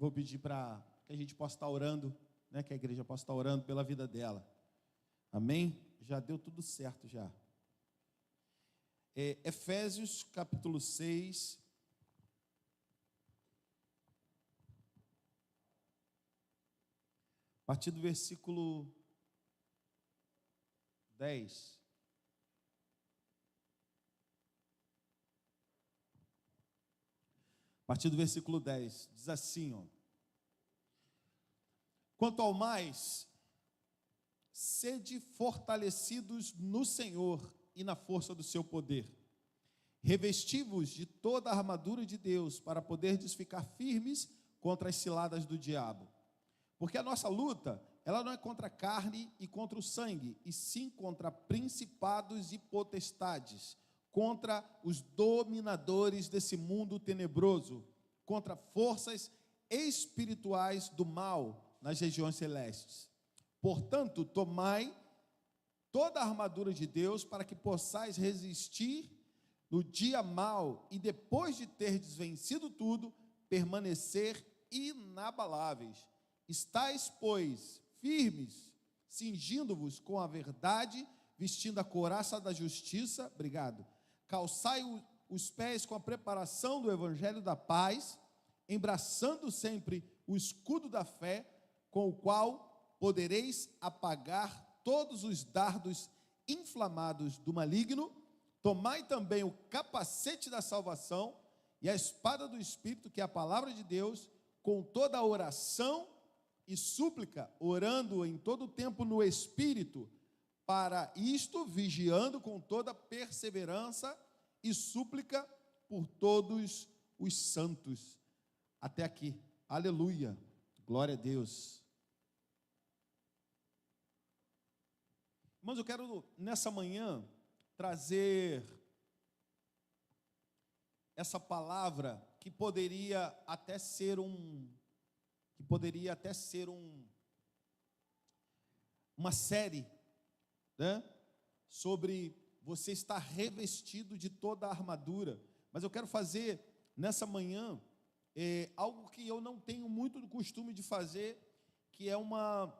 vou pedir para que a gente possa estar orando, né, que a igreja possa estar orando pela vida dela. Amém? Já deu tudo certo já. Efésios capítulo 6. A partir do versículo 10. A partir do versículo 10, diz assim, ó: quanto ao mais, sede fortalecidos no Senhor e na força do seu poder. Revesti-vos de toda a armadura de Deus, para poderdes ficar firmes contra as ciladas do diabo. Porque a nossa luta, ela não é contra a carne e contra o sangue, e sim contra principados e potestades, contra os dominadores desse mundo tenebroso, contra forças espirituais do mal nas regiões celestes. Portanto, tomai toda a armadura de Deus para que possais resistir no dia mau e depois de terdes vencido tudo, permanecer inabaláveis. Estais, pois, firmes, cingindo-vos com a verdade, vestindo a couraça da justiça, calçai os pés com a preparação do evangelho da paz, embraçando sempre o escudo da fé, com o qual podereis apagar todos os dardos inflamados do maligno. Tomai também o capacete da salvação e a espada do Espírito, que é a palavra de Deus, com toda a oração e súplica, orando em todo o tempo no Espírito, para isto vigiando com toda perseverança e súplica por todos os santos. Até aqui, aleluia, glória a Deus. Irmãos, eu quero nessa manhã trazer essa palavra que poderia até ser uma série, né, sobre você estar revestido de toda a armadura. Mas eu quero fazer nessa manhã algo que eu não tenho muito do costume de fazer, que é uma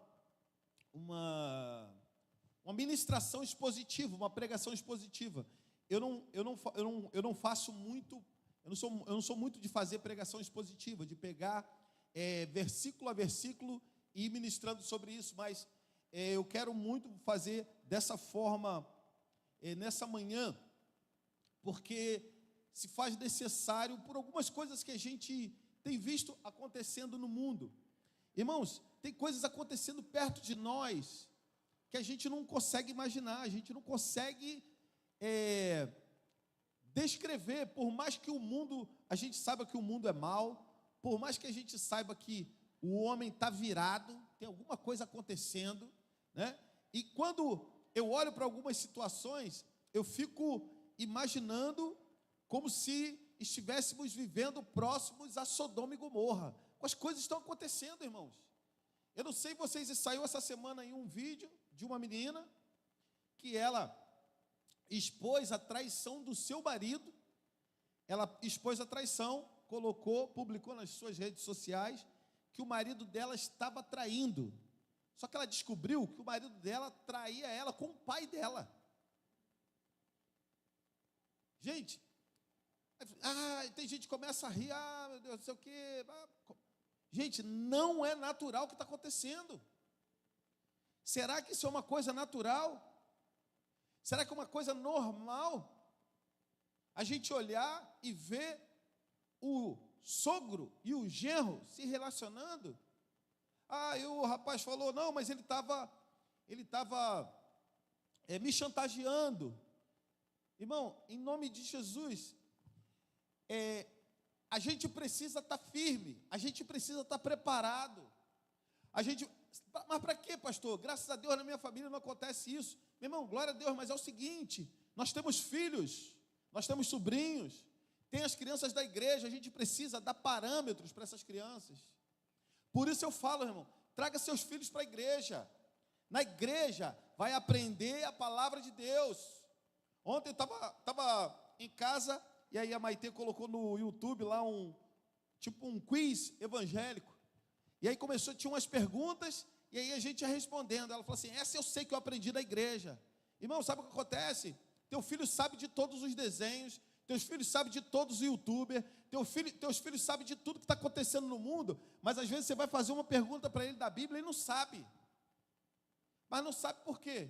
ministração expositiva, uma pregação expositiva. Eu não faço muito, eu não sou muito de fazer pregação expositiva, de pegar versículo a versículo e ir ministrando sobre isso, mas eu quero muito fazer dessa forma nessa manhã, porque se faz necessário por algumas coisas que a gente tem visto acontecendo no mundo. Irmãos, tem coisas acontecendo perto de nós que a gente não consegue imaginar, a gente não consegue descrever. Por mais que a gente saiba que o mundo é mau, por mais que a gente saiba que o homem está virado, tem alguma coisa acontecendo, né? E quando eu olho para algumas situações, eu fico imaginando como se estivéssemos vivendo próximos a Sodoma e Gomorra. As coisas estão acontecendo, irmãos. Eu não sei vocês, saiu essa semana aí um vídeo de uma menina que ela expôs a traição do seu marido. Ela expôs a traição, publicou nas suas redes sociais que o marido dela estava traindo. Só que ela descobriu que o marido dela traía ela com o pai dela. Gente, tem gente que começa a rir, meu Deus, não sei o quê. Gente, não é natural o que está acontecendo. Será que isso é uma coisa natural? Será que é uma coisa normal? A gente olhar e ver o sogro e o genro se relacionando? E o rapaz falou, não, mas ele estava me chantageando. Irmão, em nome de Jesus, a gente precisa estar firme, a gente precisa estar preparado. Mas para quê, pastor? Graças a Deus na minha família não acontece isso. Meu irmão, glória a Deus, mas é o seguinte, nós temos filhos, nós temos sobrinhos, tem as crianças da igreja, a gente precisa dar parâmetros para essas crianças. Por isso eu falo, irmão, traga seus filhos para a igreja. Na igreja vai aprender a palavra de Deus. Ontem eu estava em casa, e aí a Maitê colocou no YouTube lá tipo um quiz evangélico. E aí tinha umas perguntas, e aí a gente ia respondendo. Ela falou assim: essa eu sei que eu aprendi na igreja. Irmão, sabe o que acontece? Teu filho sabe de todos os desenhos, teus filhos sabem de todos os youtubers, teus filhos sabem de tudo que está acontecendo no mundo, mas às vezes você vai fazer uma pergunta para ele da Bíblia e ele não sabe. Mas não sabe por quê?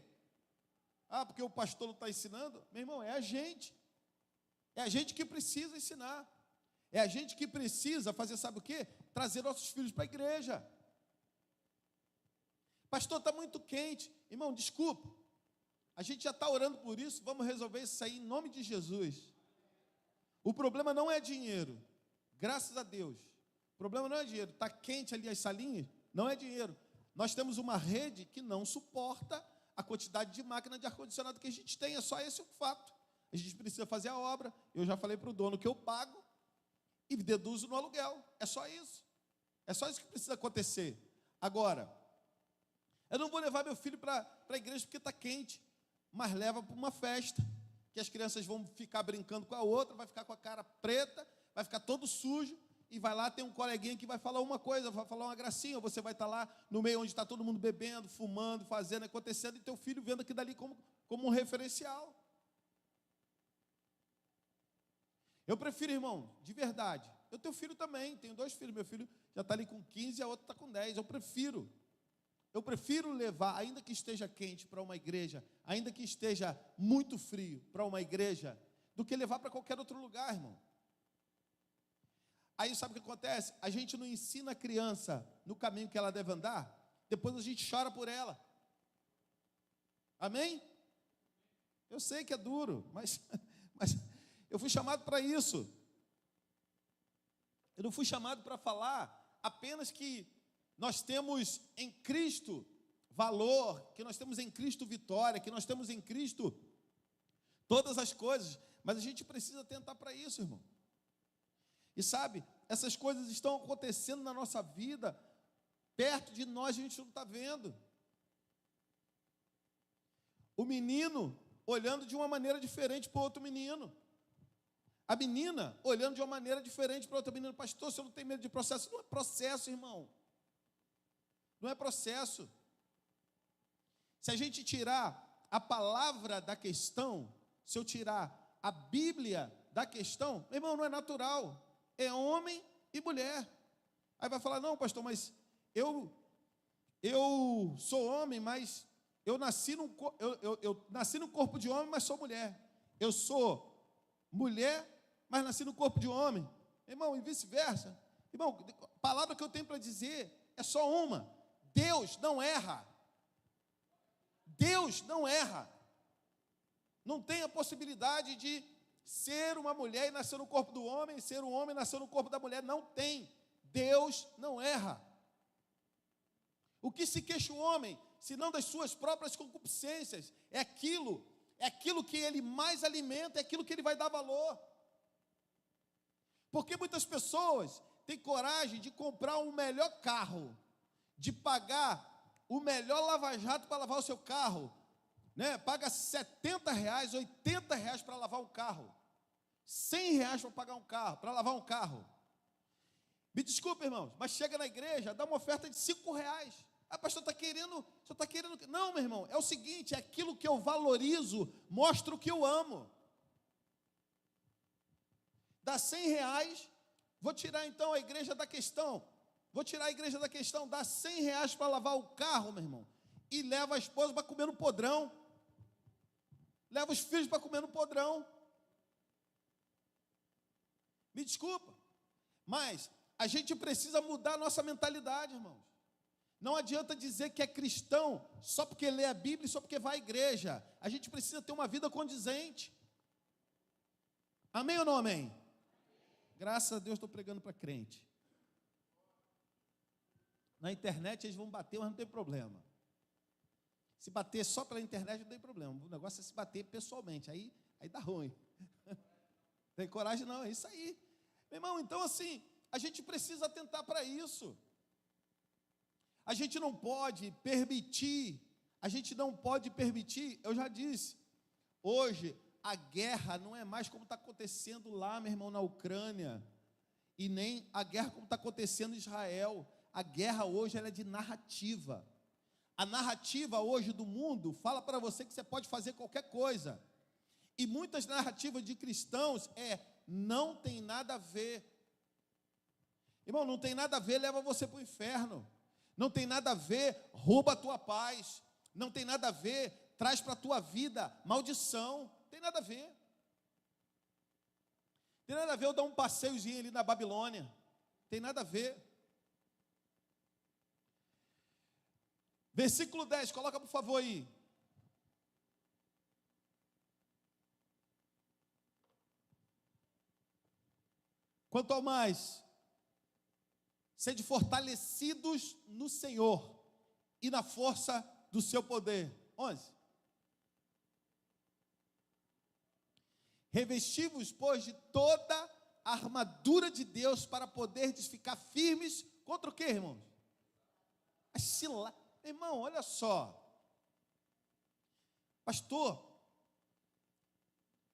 Ah, porque o pastor não está ensinando? Meu irmão, é a gente. É a gente que precisa ensinar. É a gente que precisa fazer, sabe o quê? Trazer nossos filhos para a igreja. Pastor, está muito quente. Irmão, desculpa. A gente já está orando por isso, vamos resolver isso aí em nome de Jesus. O problema não é dinheiro. Graças a Deus. O problema não é dinheiro. Está quente ali as salinhas? Não é dinheiro. Nós temos uma rede que não suporta a quantidade de máquina de ar-condicionado que a gente tem. É só esse o fato. A gente precisa fazer a obra. Eu já falei para o dono que eu pago e deduzo no aluguel. É só isso. É só isso que precisa acontecer. Agora, eu não vou levar meu filho para a igreja porque está quente, mas leva para uma festa, que as crianças vão ficar brincando com a outra, vai ficar com a cara preta, vai ficar todo sujo, e vai lá, tem um coleguinha que vai falar uma coisa, vai falar uma gracinha, ou você vai estar lá no meio onde está todo mundo bebendo, fumando, fazendo, acontecendo, e teu filho vendo aquilo dali como um referencial. Eu prefiro, irmão, de verdade, eu tenho filho também, tenho 2 filhos, meu filho já está ali com 15 e a outra está com 10, eu prefiro levar, ainda que esteja quente para uma igreja, ainda que esteja muito frio para uma igreja, do que levar para qualquer outro lugar, irmão. Aí sabe o que acontece? A gente não ensina a criança no caminho que ela deve andar, depois a gente chora por ela. Amém? Eu sei que é duro, mas eu fui chamado para isso. Eu não fui chamado para falar apenas que nós temos em Cristo valor, que nós temos em Cristo vitória, que nós temos em Cristo todas as coisas, mas a gente precisa atentar para isso, irmão. E sabe, essas coisas estão acontecendo na nossa vida, perto de nós a gente não está vendo. O menino olhando de uma maneira diferente para o outro menino. A menina olhando de uma maneira diferente para outra menina. Pastor, você não tem medo de processo? Não é processo, irmão. Não é processo. Se a gente tirar a palavra da questão, se eu tirar a Bíblia da questão, meu irmão, não é natural. É homem e mulher. Aí vai falar: não, pastor, mas eu sou homem, mas eu nasci no corpo de homem, mas sou mulher. Eu sou mulher, mas nasci no corpo de homem. Irmão, e vice-versa. Irmão, a palavra que eu tenho para dizer é só uma: Deus não erra. Deus não erra. Não tem a possibilidade de ser uma mulher e nascer no corpo do homem, ser um homem e nascer no corpo da mulher. Não tem. Deus não erra. O que se queixa o homem, senão das suas próprias concupiscências? É aquilo que ele mais alimenta, é aquilo que ele vai dar valor. Porque muitas pessoas têm coragem de comprar um melhor carro, de pagar o melhor lava-jato para lavar o seu carro, né? Paga R$70, R$80 para lavar um carro, R$100 para pagar um carro, para lavar um carro. Me desculpe, irmãos, mas chega na igreja, dá uma oferta de R$5. Ah, pastor, está querendo. Não, meu irmão, é o seguinte: é aquilo que eu valorizo, mostra o que eu amo. Dá R$100, vou tirar então a igreja da questão. Dá R$100 para lavar o carro, meu irmão, e leva a esposa para comer no podrão. Leva os filhos para comer no podrão. Me desculpa, mas a gente precisa mudar a nossa mentalidade, irmãos. Não adianta dizer que é cristão só porque lê a Bíblia e só porque vai à igreja. A gente precisa ter uma vida condizente. Amém ou não amém? Graças a Deus estou pregando para crente. Na internet eles vão bater, mas não tem problema. Se bater só pela internet não tem problema. O negócio é se bater pessoalmente, aí dá ruim. Tem coragem não, é isso aí. Meu irmão, então assim, a gente precisa atentar para isso. A gente não pode permitir, eu já disse, hoje a guerra não é mais como está acontecendo lá, meu irmão, na Ucrânia. e nem a guerra como está acontecendo em Israel. A guerra hoje ela é de narrativa. A narrativa hoje do mundo fala para você que você pode fazer qualquer coisa. E muitas narrativas de cristãos não tem nada a ver. Irmão, não tem nada a ver, leva você para o inferno. Não tem nada a ver, rouba a tua paz. Não tem nada a ver, traz para a tua vida maldição. Não tem nada a ver. Tem nada a ver eu dar um passeiozinho ali na Babilônia. Tem nada a ver. Versículo 10, coloca por favor aí. Quanto ao mais, sede fortalecidos no Senhor e na força do seu poder. 11. Revesti-vos, pois, de toda a armadura de Deus para poderdes ficar firmes contra o quê, irmãos? As ciladas. Irmão, olha só. Pastor,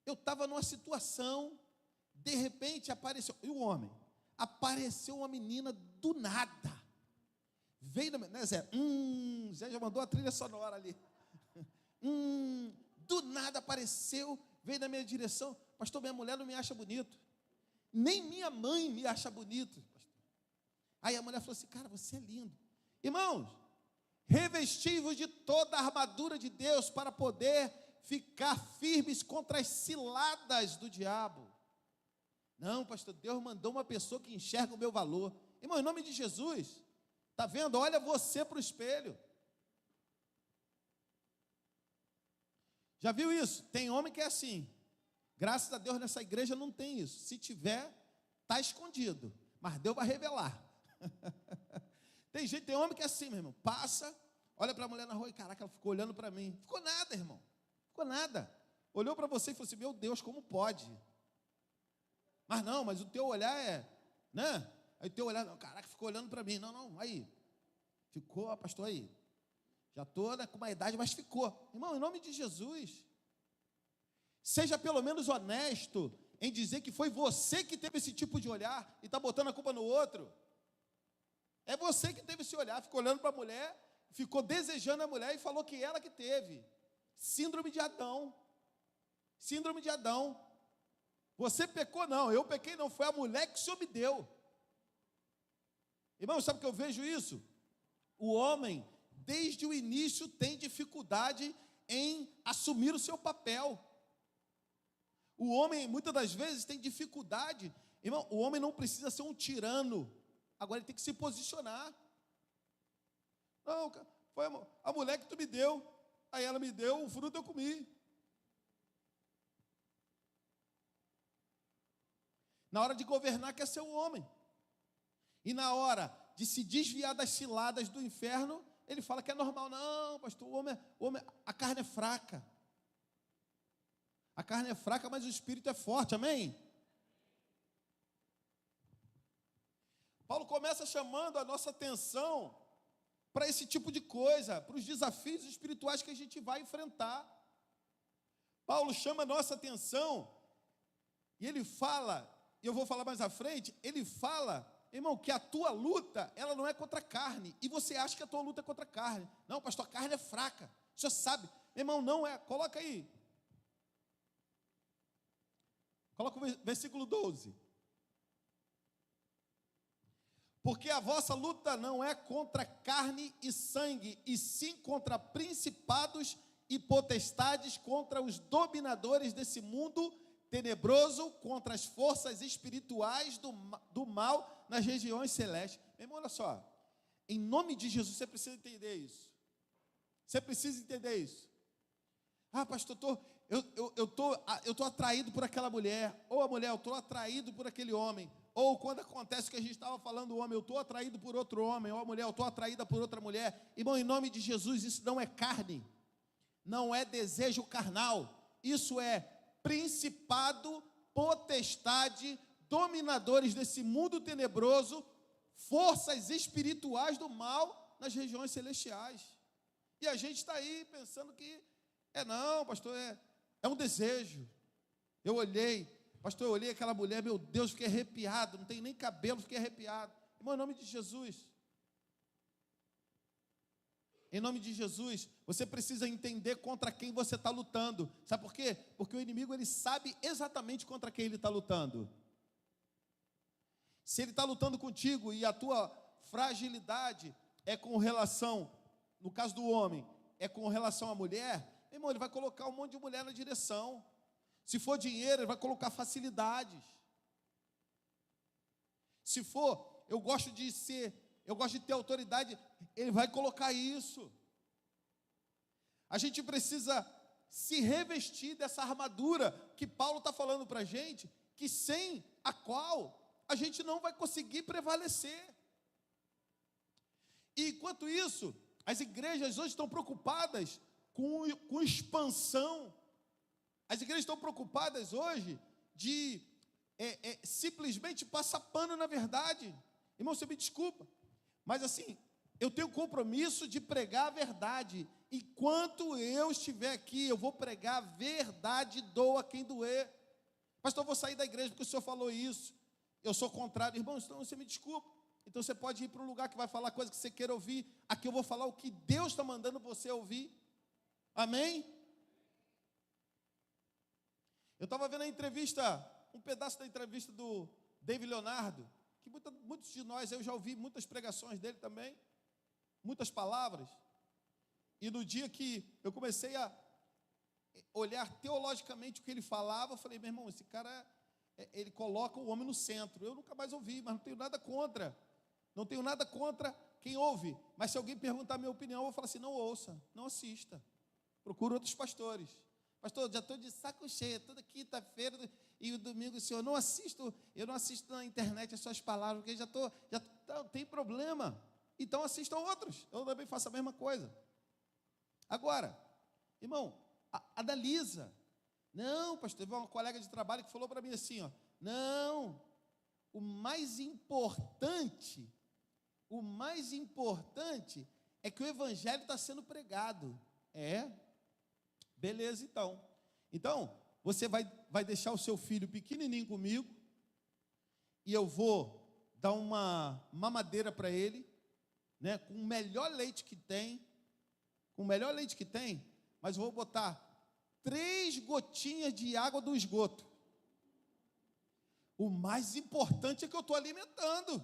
eu estava numa situação, de repente apareceu, e o homem? Apareceu uma menina do nada. Veio, né, Zé? Zé já mandou a trilha sonora ali. Do nada apareceu, veio na minha direção. Pastor, minha mulher não me acha bonito. Nem minha mãe me acha bonito. Aí a mulher falou assim, cara, você é lindo. Irmãos, revesti-vos de toda a armadura de Deus para poder ficar firmes contra as ciladas do diabo. Não, pastor, Deus mandou uma pessoa que enxerga o meu valor. Irmão, em nome de Jesus, está vendo? Olha você para o espelho. Já viu isso? Tem homem que é assim. Graças a Deus nessa igreja não tem isso. Se tiver, está escondido. Mas Deus vai revelar. Tem homem que é assim, meu irmão. Passa, olha para a mulher na rua e caraca, ela ficou olhando para mim. Ficou nada, irmão. Ficou nada. Olhou para você e falou assim, meu Deus, como pode? Mas não, mas o teu olhar né? Aí o teu olhar, não, caraca, ficou olhando para mim. Não, aí. Ficou, pastor, aí. Já estou com uma idade, mas ficou. Irmão, em nome de Jesus, seja pelo menos honesto em dizer que foi você que teve esse tipo de olhar e está botando a culpa no outro. É você que teve esse olhar, ficou olhando para a mulher, ficou desejando a mulher e falou que ela que teve. Síndrome de Adão. Síndrome de Adão. Você pecou não, eu pequei não, foi a mulher que se obdeu. Irmão, sabe o que eu vejo isso? O homem, desde o início, tem dificuldade em assumir o seu papel. O homem, muitas das vezes, tem dificuldade. Irmão, o homem não precisa ser um tirano. Agora ele tem que se posicionar. Não, foi a mulher que tu me deu. Aí ela me deu, o fruto eu comi. Na hora de governar quer ser o homem. E na hora de se desviar das ciladas do inferno, ele fala que é normal. Não, pastor, o homem, a carne é fraca. A carne é fraca, mas o espírito é forte, amém? Paulo começa chamando a nossa atenção para esse tipo de coisa, para os desafios espirituais que a gente vai enfrentar. Paulo chama a nossa atenção e ele fala, e eu vou falar mais à frente, ele fala, irmão, que a tua luta, ela não é contra a carne, e você acha que a tua luta é contra a carne. Não, pastor, a carne é fraca, o senhor sabe. Irmão, não é, coloca aí. Coloca o versículo 12. Porque a vossa luta não é contra carne e sangue, e sim contra principados e potestades, contra os dominadores desse mundo tenebroso, contra as forças espirituais do mal nas regiões celestes. Meu irmão, olha só, em nome de Jesus você precisa entender isso. Você precisa entender isso. Ah, pastor, eu tô atraído por aquela mulher, ou a mulher, eu estou atraído por aquele homem. Ou quando acontece o que a gente estava falando, o homem, eu estou atraído por outro homem, ou a mulher, eu estou atraída por outra mulher. Irmão, em nome de Jesus, isso não é carne, não é desejo carnal, isso é principado, potestade, dominadores desse mundo tenebroso, forças espirituais do mal nas regiões celestiais. E a gente está aí pensando que não, pastor, é um desejo. Eu olhei, Pastor, eu olhei aquela mulher, meu Deus, fiquei arrepiado, não tem nem cabelo, fiquei arrepiado. Irmão, em nome de Jesus. Em nome de Jesus, você precisa entender contra quem você está lutando. Sabe por quê? Porque o inimigo, ele sabe exatamente contra quem ele está lutando. Se ele está lutando contigo e a tua fragilidade é com relação, no caso do homem, é com relação à mulher, meu irmão, ele vai colocar um monte de mulher na direção. Se for dinheiro, ele vai colocar facilidades. Se for, eu gosto de ter autoridade, ele vai colocar isso. A gente precisa se revestir dessa armadura que Paulo está falando para a gente, que sem a qual a gente não vai conseguir prevalecer. E enquanto isso, as igrejas hoje estão preocupadas com expansão. As igrejas estão preocupadas hoje de simplesmente passar pano na verdade. Irmão, você me desculpa, mas assim, eu tenho compromisso de pregar a verdade. Enquanto eu estiver aqui, eu vou pregar a verdade, doa quem doer. Pastor, eu vou sair da igreja porque o senhor falou isso. Eu sou contrário. Irmão, então você me desculpa. Então você pode ir para um lugar que vai falar coisa que você queira ouvir. Aqui eu vou falar o que Deus está mandando você ouvir. Amém? Eu estava vendo a entrevista, um pedaço da entrevista do David Leonardo, que muitos de nós, eu já ouvi muitas pregações dele também, muitas palavras. E no dia que eu comecei a olhar teologicamente o que ele falava, eu falei, meu irmão, esse cara, ele coloca o homem no centro. Eu nunca mais ouvi, mas não tenho nada contra. Não tenho nada contra quem ouve. Mas se alguém perguntar a minha opinião, eu vou falar assim, não ouça, não assista. Procura outros pastores. Pastor, já estou de saco cheio, toda quinta-feira e o domingo, senhor, eu não assisto na internet as suas palavras, porque não tem problema. Então assistam outros. Eu também faço a mesma coisa. Agora, irmão, analisa. Não, pastor, teve uma colega de trabalho que falou para mim assim, ó, não, o mais importante é que o evangelho está sendo pregado. Beleza, então. Então, você vai deixar o seu filho pequenininho comigo, e eu vou dar uma mamadeira para ele, né, com o melhor leite que tem, mas eu vou botar 3 gotinhas de água do esgoto. O mais importante é que eu estou alimentando.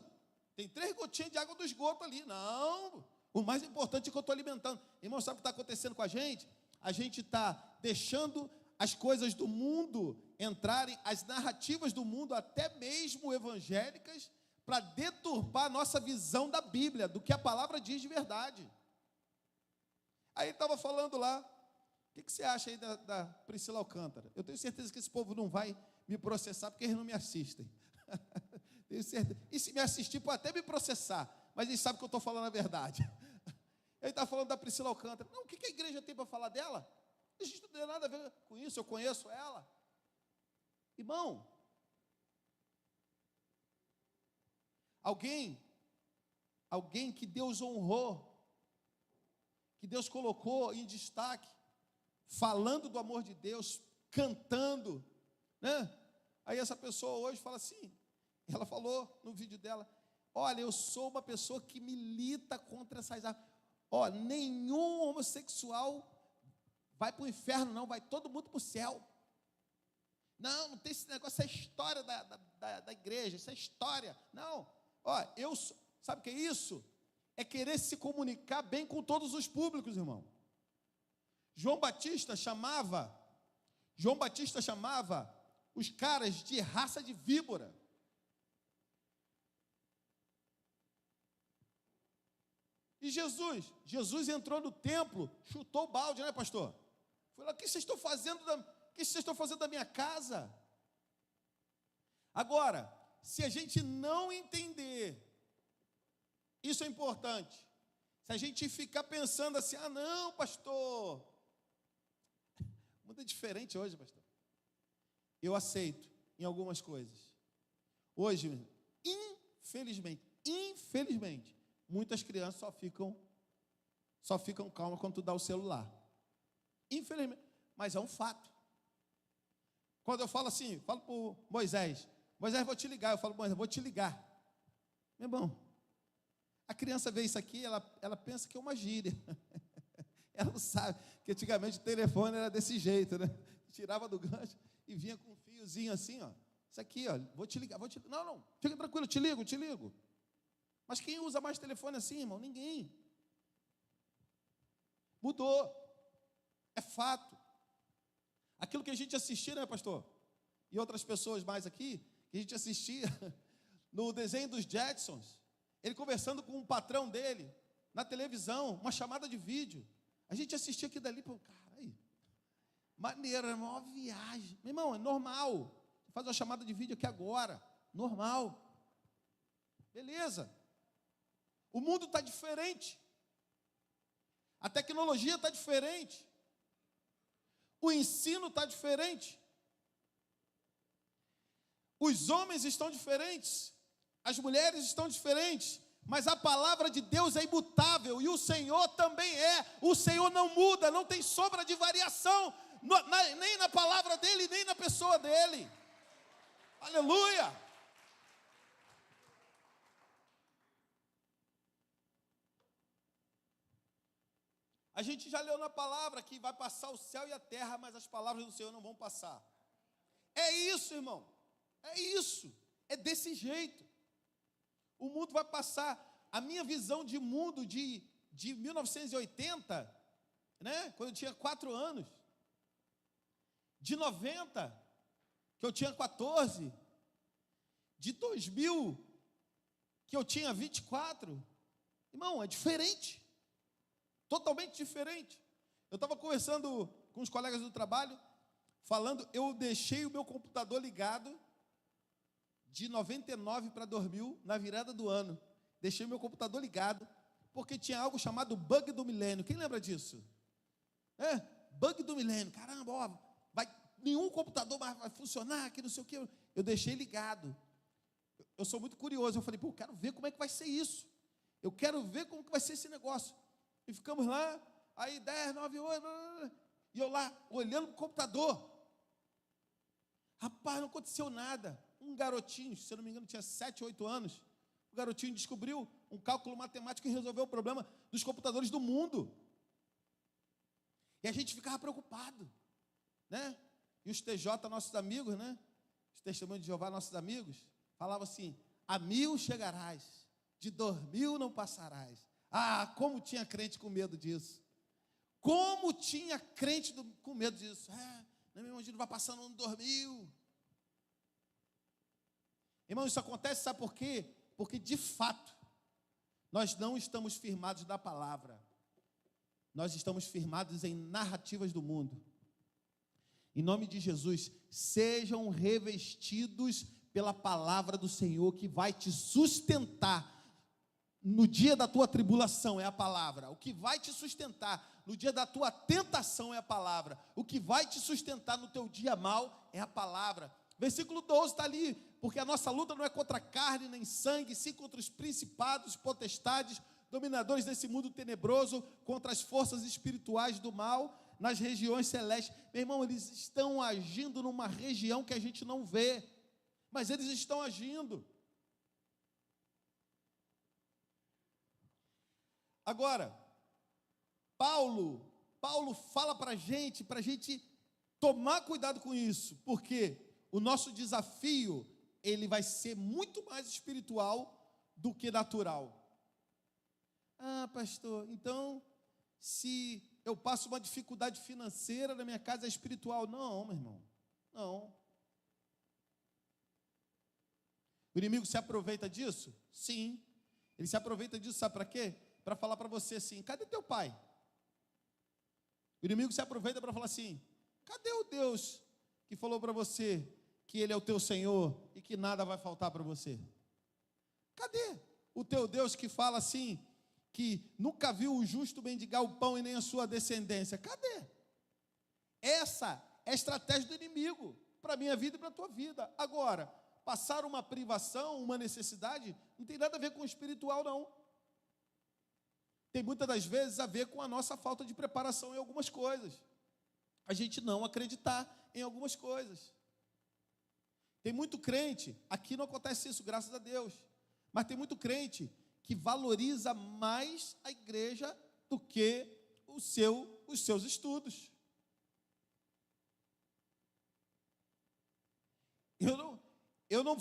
Tem 3 gotinhas de água do esgoto ali. Não, o mais importante é que eu estou alimentando. Irmão, sabe o que está acontecendo com a gente? A gente está deixando as coisas do mundo entrarem, as narrativas do mundo, até mesmo evangélicas, para deturpar a nossa visão da Bíblia, do que a palavra diz de verdade. Aí ele estava falando lá, o que você acha aí da Priscila Alcântara? Eu tenho certeza que esse povo não vai me processar, porque eles não me assistem. Tenho certeza. E se me assistir, pode até me processar, mas eles sabem que eu estou falando a verdade. Ele está falando da Priscila Alcântara. Não, o que a igreja tem para falar dela? A gente não tem nada a ver com isso, eu conheço ela. Irmão, alguém que Deus honrou, que Deus colocou em destaque, falando do amor de Deus, cantando, né? Aí essa pessoa hoje fala assim, ela falou no vídeo dela, olha, eu sou uma pessoa que milita contra essas armas. Nenhum homossexual vai para o inferno, não, vai todo mundo para o céu. Não tem esse negócio, essa história da igreja, essa história. Não, sabe o que é isso? É querer se comunicar bem com todos os públicos, irmão. João Batista chamava os caras de raça de víbora. E Jesus entrou no templo, chutou o balde, né, pastor? Foi lá, o que vocês estão fazendo da minha casa? Agora, se a gente não entender, isso é importante. Se a gente ficar pensando assim, não, pastor, muito diferente hoje, pastor. Eu aceito em algumas coisas. Hoje, infelizmente, muitas crianças só ficam calmas quando tu dá o celular. Infelizmente, mas é um fato. Quando eu falo assim, falo para o Moisés, Moisés, vou te ligar. Eu falo, Moisés, vou te ligar. Meu irmão, a criança vê isso aqui, ela pensa que é uma gíria. Ela não sabe que antigamente o telefone era desse jeito, né? Tirava do gancho e vinha com um fiozinho assim, ó. Isso aqui, ó, vou te ligar, Não, fica tranquilo, te ligo. Mas quem usa mais telefone assim, irmão? Ninguém. Mudou. É fato. Aquilo que a gente assistia, né, pastor? E outras pessoas mais aqui, que a gente assistia no desenho dos Jetsons, ele conversando com o patrão dele, na televisão, uma chamada de vídeo. A gente assistia aquilo dali, pô, cara, aí, maneiro, é uma viagem. Meu irmão, é normal. Faz uma chamada de vídeo aqui agora. Normal. Beleza. O mundo está diferente. A tecnologia está diferente. O ensino está diferente. Os homens estão diferentes. As mulheres estão diferentes. Mas a palavra de Deus é imutável. E o Senhor também é. O Senhor não muda, não tem sombra de variação. Nem na palavra dEle, nem na pessoa dEle. Aleluia! A gente já leu na palavra que vai passar o céu e a terra, mas as palavras do Senhor não vão passar. É isso, irmão. É isso. É desse jeito. O mundo vai passar. A minha visão de mundo de 1980, né, quando eu tinha 4 anos, de 90, que eu tinha 14, de 2000, que eu tinha 24, irmão, é diferente. Totalmente diferente. Eu estava conversando com os colegas do trabalho, falando, eu deixei o meu computador ligado de 99 para 2000, na virada do ano. Deixei o meu computador ligado, porque tinha algo chamado bug do milênio. Quem lembra disso? Bug do milênio. Caramba, ó, nenhum computador mais vai funcionar, que não sei o quê. Eu deixei ligado. Eu sou muito curioso. Eu falei, pô, eu quero ver como é que vai ser isso. Eu quero ver como que vai ser esse negócio. E ficamos lá, aí 10, 9, 8, e eu lá, olhando para o computador. Rapaz, não aconteceu nada. Um garotinho, se eu não me engano, tinha 7, 8 anos. O garotinho descobriu um cálculo matemático e resolveu o problema dos computadores do mundo. E a gente ficava preocupado, né? E os TJ, nossos amigos, né? Os testemunhos de Jeová, nossos amigos, falavam assim, a 1000 chegarás, de 2000 não passarás. Ah, como tinha crente com medo disso. Como tinha crente com medo disso. Meu irmão, a gente não vai passar no ano 2000. Irmão, isso acontece, sabe por quê? Porque, de fato, nós não estamos firmados na palavra. Nós estamos firmados em narrativas do mundo. Em nome de Jesus, sejam revestidos pela palavra do Senhor, que vai te sustentar no dia da tua tribulação, é a palavra. O que vai te sustentar no dia da tua tentação é a palavra. O que vai te sustentar no teu dia mal é a palavra. Versículo 12 está ali, porque a nossa luta não é contra carne nem sangue, sim contra os principados, potestades, dominadores desse mundo tenebroso, contra as forças espirituais do mal, nas regiões celestes. Meu irmão, eles estão agindo numa região que a gente não vê, mas eles estão agindo. Agora, Paulo fala para a gente tomar cuidado com isso, porque o nosso desafio, ele vai ser muito mais espiritual do que natural. Ah, pastor, então, se eu passo uma dificuldade financeira na minha casa, é espiritual? Não, meu irmão, não. O inimigo se aproveita disso? Sim. Ele se aproveita disso, sabe para quê? Para falar para você assim, cadê teu pai? O inimigo se aproveita para falar assim, cadê o Deus que falou para você que Ele é o teu Senhor e que nada vai faltar para você? Cadê o teu Deus que fala assim, que nunca viu o justo mendigar o pão e nem a sua descendência? Cadê? Essa é a estratégia do inimigo para a minha vida e para a tua vida. Agora, passar uma privação, uma necessidade, não tem nada a ver com o espiritual, não. Tem muitas das vezes a ver com a nossa falta de preparação em algumas coisas. A gente não acreditar em algumas coisas. Tem muito crente, aqui não acontece isso, graças a Deus, mas tem muito crente que valoriza mais a igreja do que os seus estudos. Eu não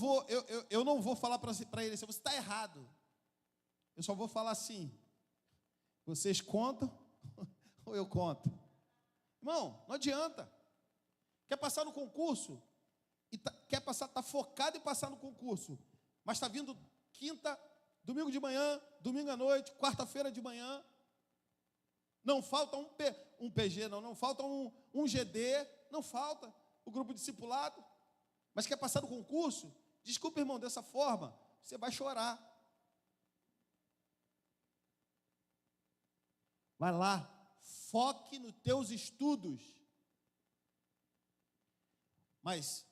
vou falar para ele assim, você está errado. Eu só vou falar assim, vocês contam ou eu conto? Irmão, não adianta. Quer passar no concurso, está focado em passar no concurso, mas está vindo quinta, domingo de manhã, domingo à noite, quarta-feira de manhã, não falta um PG, não falta um GD, não falta o grupo discipulado, mas quer passar no concurso? Desculpa, irmão, dessa forma, você vai chorar. Vai lá, foque nos teus estudos. Mas,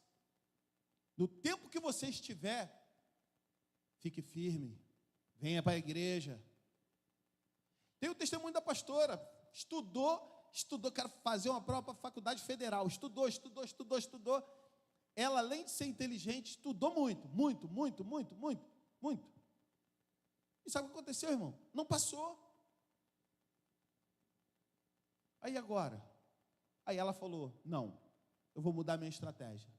no tempo que você estiver, fique firme, venha para a igreja. Tem o testemunho da pastora, estudou, quero fazer uma prova para a faculdade federal, estudou. Ela, além de ser inteligente, estudou muito. E sabe o que aconteceu, irmão? Não passou. Aí agora? Aí ela falou, não, eu vou mudar minha estratégia.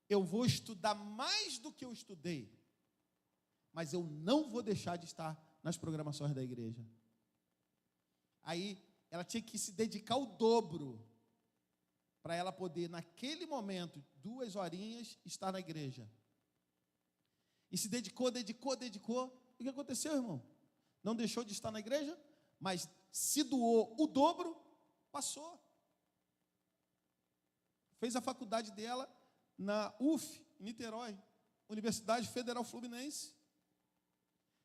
Eu vou estudar mais do que eu estudei, mas eu não vou deixar de estar nas programações da igreja. Aí ela tinha que se dedicar o dobro para ela poder, naquele momento, 2 horinhas, estar na igreja. E se dedicou. O que aconteceu, irmão? Não deixou de estar na igreja, mas se doou o dobro, passou. Fez a faculdade dela na UF, em Niterói, Universidade Federal Fluminense.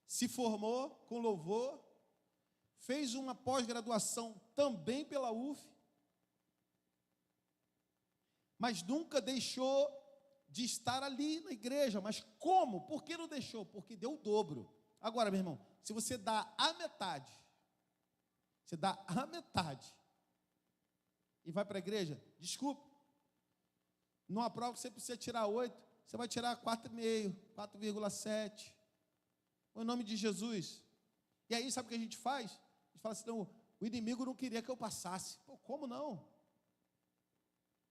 Se formou com louvor, fez uma pós-graduação também pela UF, mas nunca deixou de estar ali na igreja. Mas como? Por que não deixou? Porque deu o dobro. Agora, meu irmão, se você dá a metade, e vai para a igreja, desculpa, numa prova que você precisa tirar 8, você vai tirar 4,5, 4,7, em nome de Jesus. E aí, sabe o que a gente faz? A gente fala assim, não, o inimigo não queria que eu passasse. Pô, como não?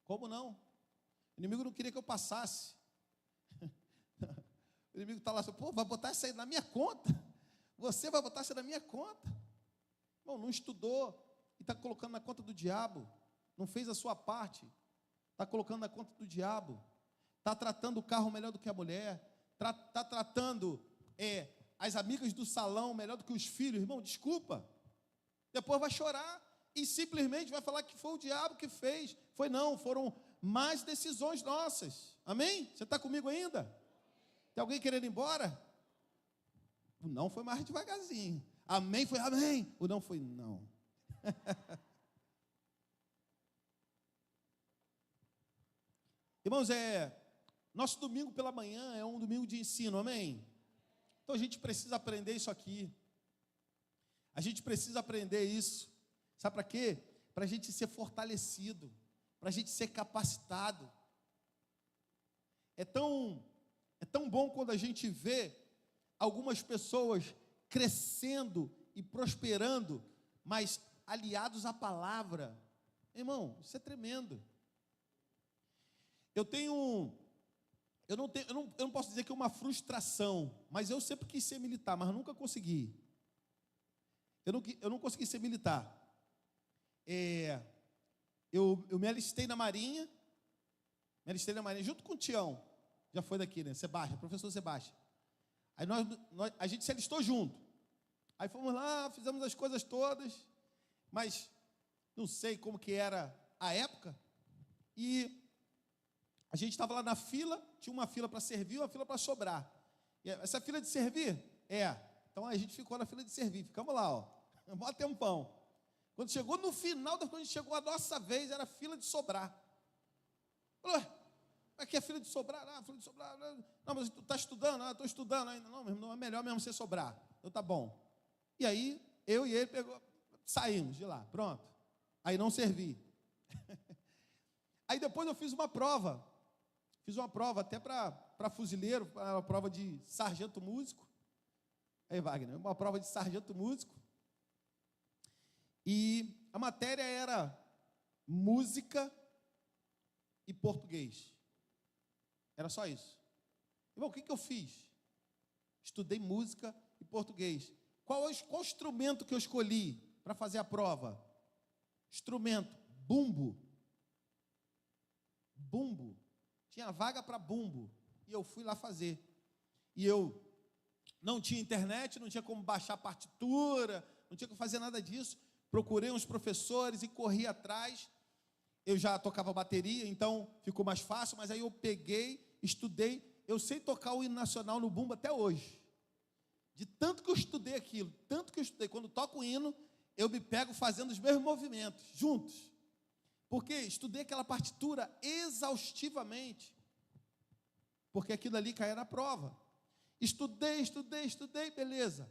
Como não? O inimigo não queria que eu passasse. O inimigo está lá, pô, vai botar isso aí na minha conta? Você vai botar isso na minha conta? Bom, não estudou e está colocando na conta do diabo. Não fez a sua parte. Está colocando na conta do diabo. Está tratando o carro melhor do que a mulher. Está tratando as amigas do salão melhor do que os filhos. Irmão, desculpa. Depois vai chorar e simplesmente vai falar que foi o diabo que fez. Foram más decisões nossas. Amém? Você está comigo ainda? Tem alguém querendo ir embora? O não foi mais devagarzinho. Amém foi amém. O não foi não. Irmãos, nosso domingo pela manhã é um domingo de ensino, amém? Então a gente precisa aprender isso aqui. A gente precisa aprender isso. Sabe para quê? Para a gente ser fortalecido, para a gente ser capacitado. É tão bom quando a gente vê algumas pessoas crescendo e prosperando, mas aliados à palavra. Irmão, isso é tremendo. Eu não posso dizer que é uma frustração, mas eu sempre quis ser militar, mas nunca consegui. Eu não consegui ser militar. Eu me alistei na Marinha, junto com o Tião, já foi daqui, né? Sebastião, professor Sebastião. Aí a gente se alistou junto. Aí fomos lá, fizemos as coisas todas, mas não sei como que era a época, e a gente estava lá na fila, tinha uma fila para servir e uma fila para sobrar. E essa fila de servir? Então a gente ficou na fila de servir, ficamos lá, mó tempão. Quando chegou no final, quando chegou a nossa vez, era fila de sobrar. Falou, aqui é fila de sobrar? Fila de sobrar. Não, mas tu está estudando? Estou estudando ainda. Não, meu irmão, é melhor mesmo você sobrar. Então tá bom. E aí, eu e ele saímos de lá, pronto. Aí não servi. Aí depois eu fiz uma prova Fiz uma prova até para fuzileiro, uma prova de sargento músico. Aí, Wagner, uma prova de sargento músico. E a matéria era música e português. Era só isso. Irmão, o que eu fiz? Estudei música e português. Qual instrumento que eu escolhi para fazer a prova? Instrumento, bumbo. Bumbo. Tinha vaga para bumbo. E eu fui lá fazer. E eu não tinha internet, não tinha como baixar a partitura, não tinha como fazer nada disso. Procurei uns professores e corri atrás. Eu já tocava bateria, então ficou mais fácil, mas aí eu peguei, estudei. Eu sei tocar o hino nacional no bumbo até hoje. De tanto que eu estudei aquilo, tanto que eu estudei. Quando toco o hino, eu me pego fazendo os mesmos movimentos, juntos. Porque estudei aquela partitura exaustivamente. Porque aquilo ali caía na prova. Estudei, beleza.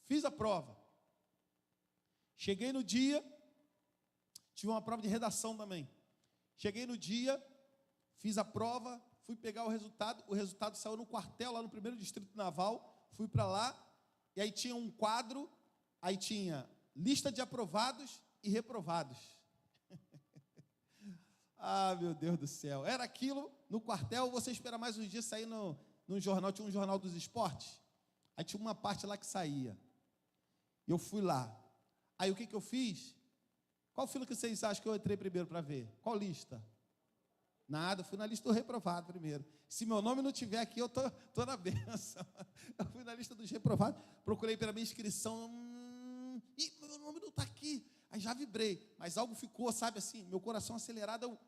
Fiz a prova. Cheguei no dia, tive uma prova de redação também. Cheguei no dia, fiz a prova, fui pegar o resultado saiu no quartel, lá no 1º Distrito Naval, fui para lá, e aí tinha um quadro, aí tinha lista de aprovados e reprovados. Ah, meu Deus do céu, era aquilo, no quartel, você espera mais uns dias sair no jornal, tinha um jornal dos esportes, aí tinha uma parte lá que saía, eu fui lá, aí o que eu fiz? Qual fila que vocês acham que eu entrei primeiro para ver? Qual lista? Nada, eu fui na lista do reprovado primeiro. Se meu nome não tiver aqui, eu tô na benção. Eu fui na lista dos reprovados, procurei pela minha inscrição, e meu nome não está aqui. Aí já vibrei, mas algo ficou, sabe assim, meu coração acelerado, eu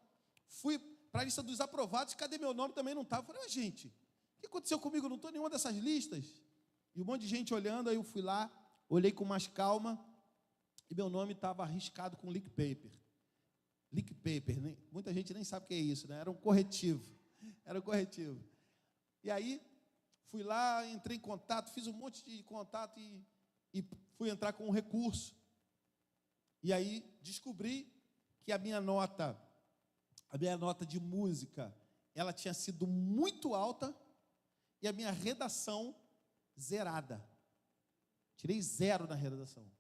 fui para a lista dos aprovados, cadê meu nome? Também não estava. Eu falei, gente, o que aconteceu comigo? Eu não estou em nenhuma dessas listas. E um monte de gente olhando, aí eu fui lá, olhei com mais calma, e meu nome estava arriscado com leak paper. Leak paper, né? Muita gente nem sabe o que é isso, né? Era um corretivo. E aí, fui lá, entrei em contato, fiz um monte de contato e fui entrar com um recurso. E aí, descobri que a minha nota de música, ela tinha sido muito alta e a minha redação zerada. Tirei 0 na redação.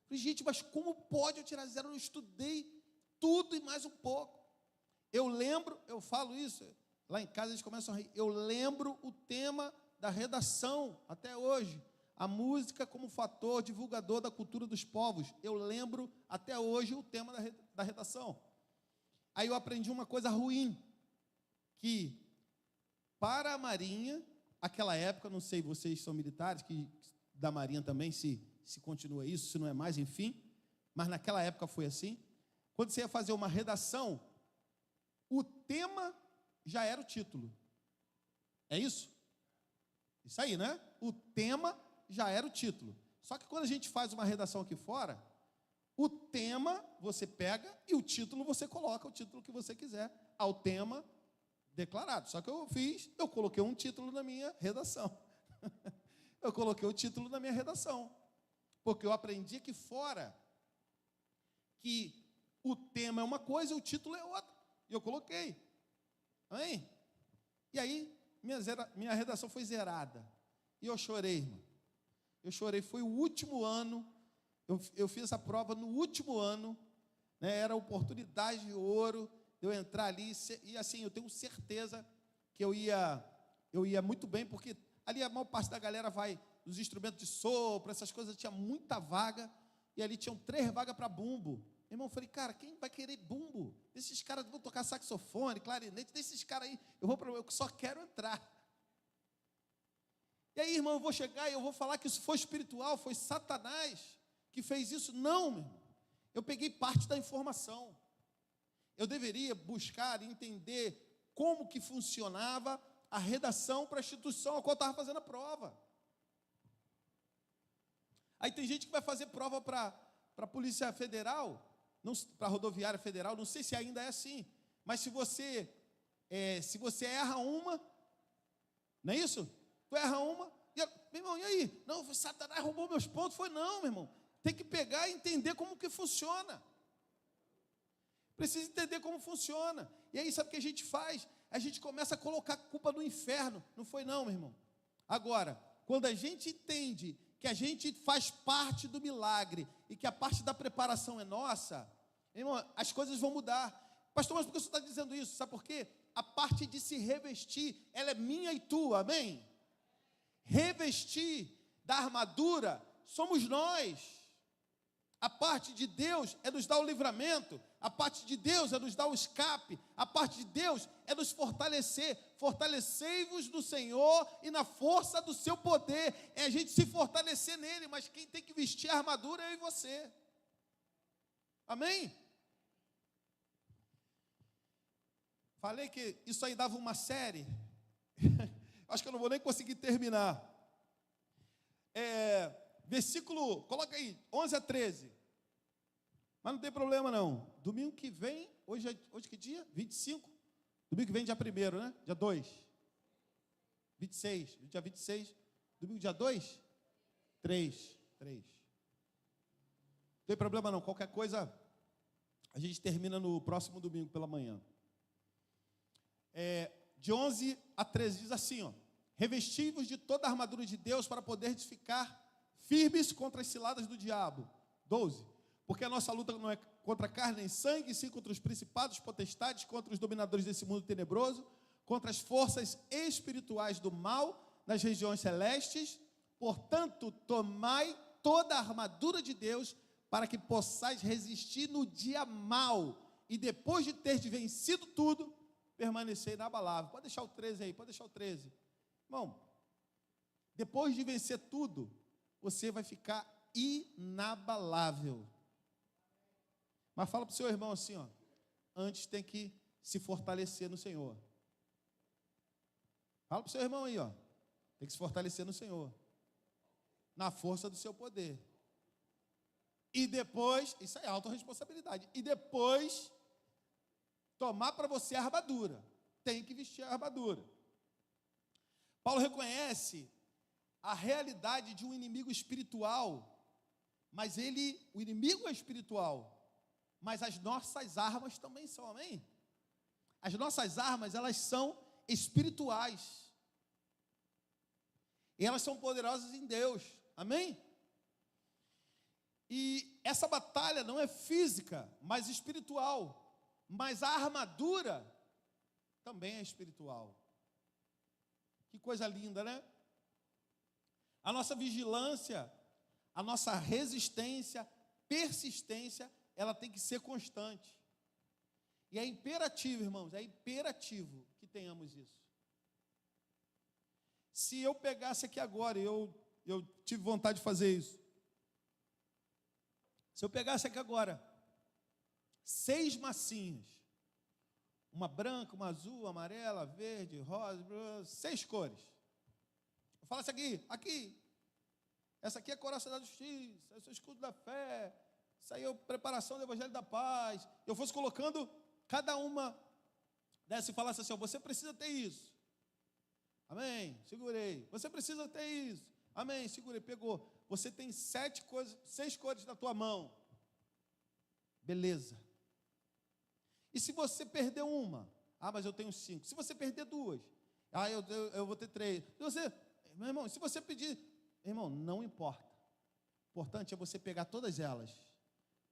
Falei, gente, mas como pode eu tirar 0? Eu estudei tudo e mais um pouco. Eu falo isso, lá em casa eles começam a rir. Eu lembro o tema da redação até hoje. A música como fator divulgador da cultura dos povos. Eu lembro até hoje o tema da redação. Aí eu aprendi uma coisa ruim, que para a Marinha, aquela época, não sei, vocês são militares, que da Marinha também, se continua isso, se não é mais, enfim, mas naquela época foi assim. Quando você ia fazer uma redação, o tema já era o título. É isso? Isso aí, né? O tema já era o título. Só que quando a gente faz uma redação aqui fora, o tema você pega e o título você coloca o título que você quiser ao tema declarado. Só que eu coloquei um título na minha redação. Eu coloquei o título na minha redação. Porque eu aprendi aqui fora que o tema é uma coisa e o título é outra. E eu coloquei. Amém? E aí, minha redação foi zerada. E eu chorei, irmão. Eu chorei, foi o último ano, eu fiz essa prova no último ano, né, era a oportunidade de ouro, de eu entrar ali, e assim, eu tenho certeza que eu ia muito bem, porque ali a maior parte da galera vai, os instrumentos de sopro, essas coisas, tinha muita vaga, e ali tinham 3 vagas para bumbo. Irmão, eu falei, cara, quem vai querer bumbo? Esses caras vão tocar saxofone, clarinete, desses caras aí, eu só quero entrar. E aí, irmão, eu vou chegar e eu vou falar que isso foi espiritual, foi Satanás que fez isso. Não, meu irmão. Eu peguei parte da informação. Eu deveria buscar e entender como que funcionava a redação para a instituição a qual eu estava fazendo a prova. Aí tem gente que vai fazer prova para a Polícia Federal, para a Rodoviária Federal, não sei se ainda é assim, mas se você erra uma, não é isso? Tu erra uma, meu irmão, e aí? Não, Satanás roubou meus pontos. Foi não, meu irmão. Tem que pegar e entender como que funciona. Precisa entender como funciona. E aí, sabe o que a gente faz? a gente começa a colocar culpa no inferno. Não foi não, meu irmão. Agora, quando a gente entende que a gente faz parte do milagre e que a parte da preparação é nossa, irmão, as coisas vão mudar. Pastor, mas por que você está dizendo isso? Sabe por quê? A parte de se revestir, ela é minha e tua, amém? Revestir da armadura somos nós. A parte de Deus é nos dar o livramento, a parte de Deus é nos dar o escape, a parte de Deus é nos fortalecer. Fortalecei-vos no Senhor e na força do seu poder. É a gente se fortalecer nele, mas quem tem que vestir a armadura é eu e você. Amém? Falei que isso aí dava uma série. Acho que eu não vou nem conseguir terminar. Versículo, coloca aí, 11 a 13. Mas não tem problema não. Domingo que vem, hoje que dia? 25. Domingo que vem, dia 1º, né? Dia 2. 26. Dia 26. Domingo, dia 2? 3. Não tem problema não. Qualquer coisa, a gente termina no próximo domingo pela manhã. De 11 a 13 diz assim, ó: revesti-vos de toda a armadura de Deus para poder ficar firmes contra as ciladas do diabo. 12. Porque a nossa luta não é contra carne nem sangue, e sim contra os principados, potestades, contra os dominadores desse mundo tenebroso, contra as forças espirituais do mal nas regiões celestes. Portanto, tomai toda a armadura de Deus para que possais resistir no dia mau, e depois de ter vencido tudo, permanecer inabalável. Pode deixar o 13 aí, pode deixar o 13. Irmão, depois de vencer tudo, você vai ficar inabalável. Mas fala para o seu irmão assim, ó: antes tem que se fortalecer no Senhor. Fala para o seu irmão aí, ó: tem que se fortalecer no Senhor, na força do seu poder. E depois, isso é autorresponsabilidade. E depois, tomar para você a armadura. Tem que vestir a armadura. Paulo reconhece a realidade de um inimigo espiritual, mas o inimigo é espiritual, mas as nossas armas também são, amém? As nossas armas, elas são espirituais, e elas são poderosas em Deus, amém? E essa batalha não é física, mas espiritual, mas a armadura também é espiritual. Que coisa linda, né? A nossa vigilância, a nossa resistência, persistência, ela tem que ser constante. E é imperativo, irmãos, é imperativo que tenhamos isso. Se eu pegasse aqui agora, eu tive vontade de fazer isso. Se eu pegasse aqui agora 6 massinhas, uma branca, uma azul, amarela, verde, rosa, 6 cores. Eu falasse aqui, essa aqui é a coraça da justiça, esse é o escudo da fé, isso aí é a preparação do evangelho da paz. Eu fosse colocando cada uma dessa e falasse assim, ó: você precisa ter isso. Amém, segurei. Você precisa ter isso. Amém, segurei, pegou. Você tem 6 cores na tua mão. Beleza. E se você perder uma? Mas eu tenho 5. Se você perder 2? Eu vou ter 3. Meu irmão, se você pedir, irmão, não importa. O importante é você pegar todas elas,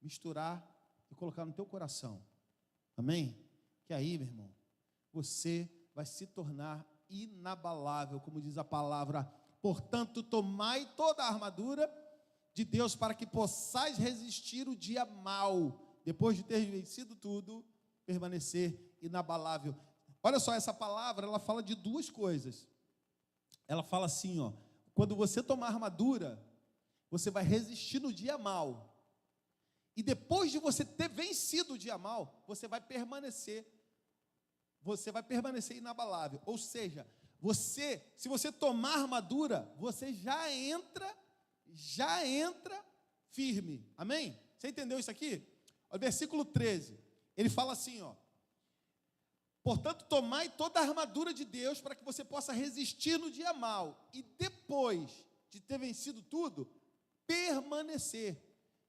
misturar e colocar no teu coração. Amém? Que aí, meu irmão, você vai se tornar inabalável, como diz a palavra. Portanto, tomai toda a armadura de Deus para que possais resistir o dia mau, depois de ter vencido tudo, permanecer inabalável. Olha só, essa palavra, ela fala de 2 coisas. Ela fala assim, ó: quando você tomar armadura, você vai resistir no dia mau. E depois de você ter vencido o dia mau, você vai permanecer inabalável. Ou seja, se você tomar armadura, você já entra firme. Amém? Você entendeu isso aqui? O versículo 13, ele fala assim, ó: portanto, tomai toda a armadura de Deus para que você possa resistir no dia mau. E depois de ter vencido tudo, permanecer.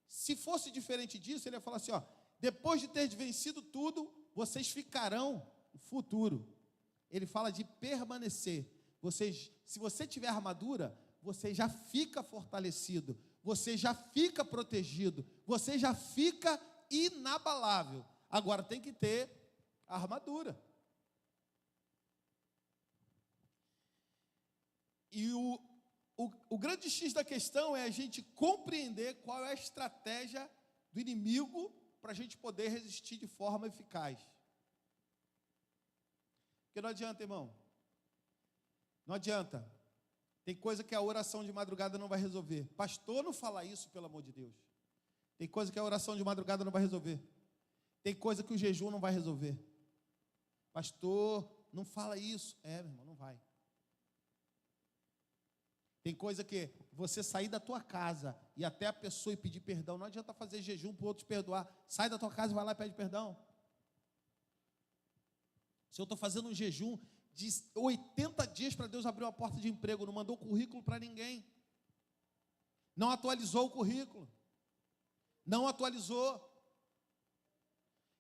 Se fosse diferente disso, ele ia falar assim, ó: depois de ter vencido tudo, vocês ficarão no futuro. ele fala de permanecer. Se você tiver armadura, você já fica fortalecido, você já fica protegido, você já fica inabalável. Agora tem que ter a armadura. E o grande X da questão é a gente compreender qual é a estratégia do inimigo para a gente poder resistir de forma eficaz. Porque não adianta, irmão. Não adianta. Tem coisa que a oração de madrugada não vai resolver. Pastor, não fala isso, pelo amor de Deus. Tem coisa que a oração de madrugada não vai resolver. Tem coisa que o jejum não vai resolver. Pastor, não fala isso. Meu irmão, não vai. Tem coisa que você sair da tua casa e até a pessoa e pedir perdão. Não adianta fazer jejum para o outro te perdoar. Sai da tua casa e vai lá e pede perdão. Se eu estou fazendo um jejum de 80 dias para Deus abrir uma porta de emprego, não mandou currículo para ninguém. Não atualizou o currículo. Não atualizou.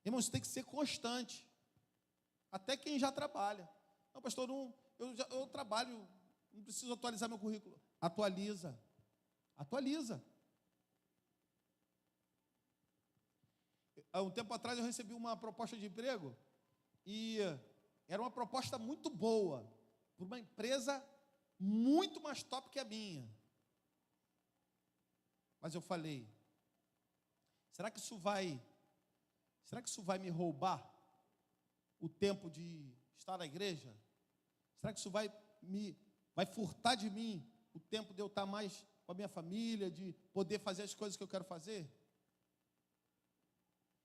Irmão, isso tem que ser constante. Até quem já trabalha. Não, pastor, eu trabalho, não preciso atualizar meu currículo. Atualiza. Atualiza. Há um tempo atrás eu recebi uma proposta de emprego e era uma proposta muito boa, por uma empresa muito mais top que a minha. Mas eu falei, será que isso vai me roubar o tempo de estar na igreja? Será que isso vai furtar de mim o tempo de eu estar mais com a minha família, de poder fazer as coisas que eu quero fazer?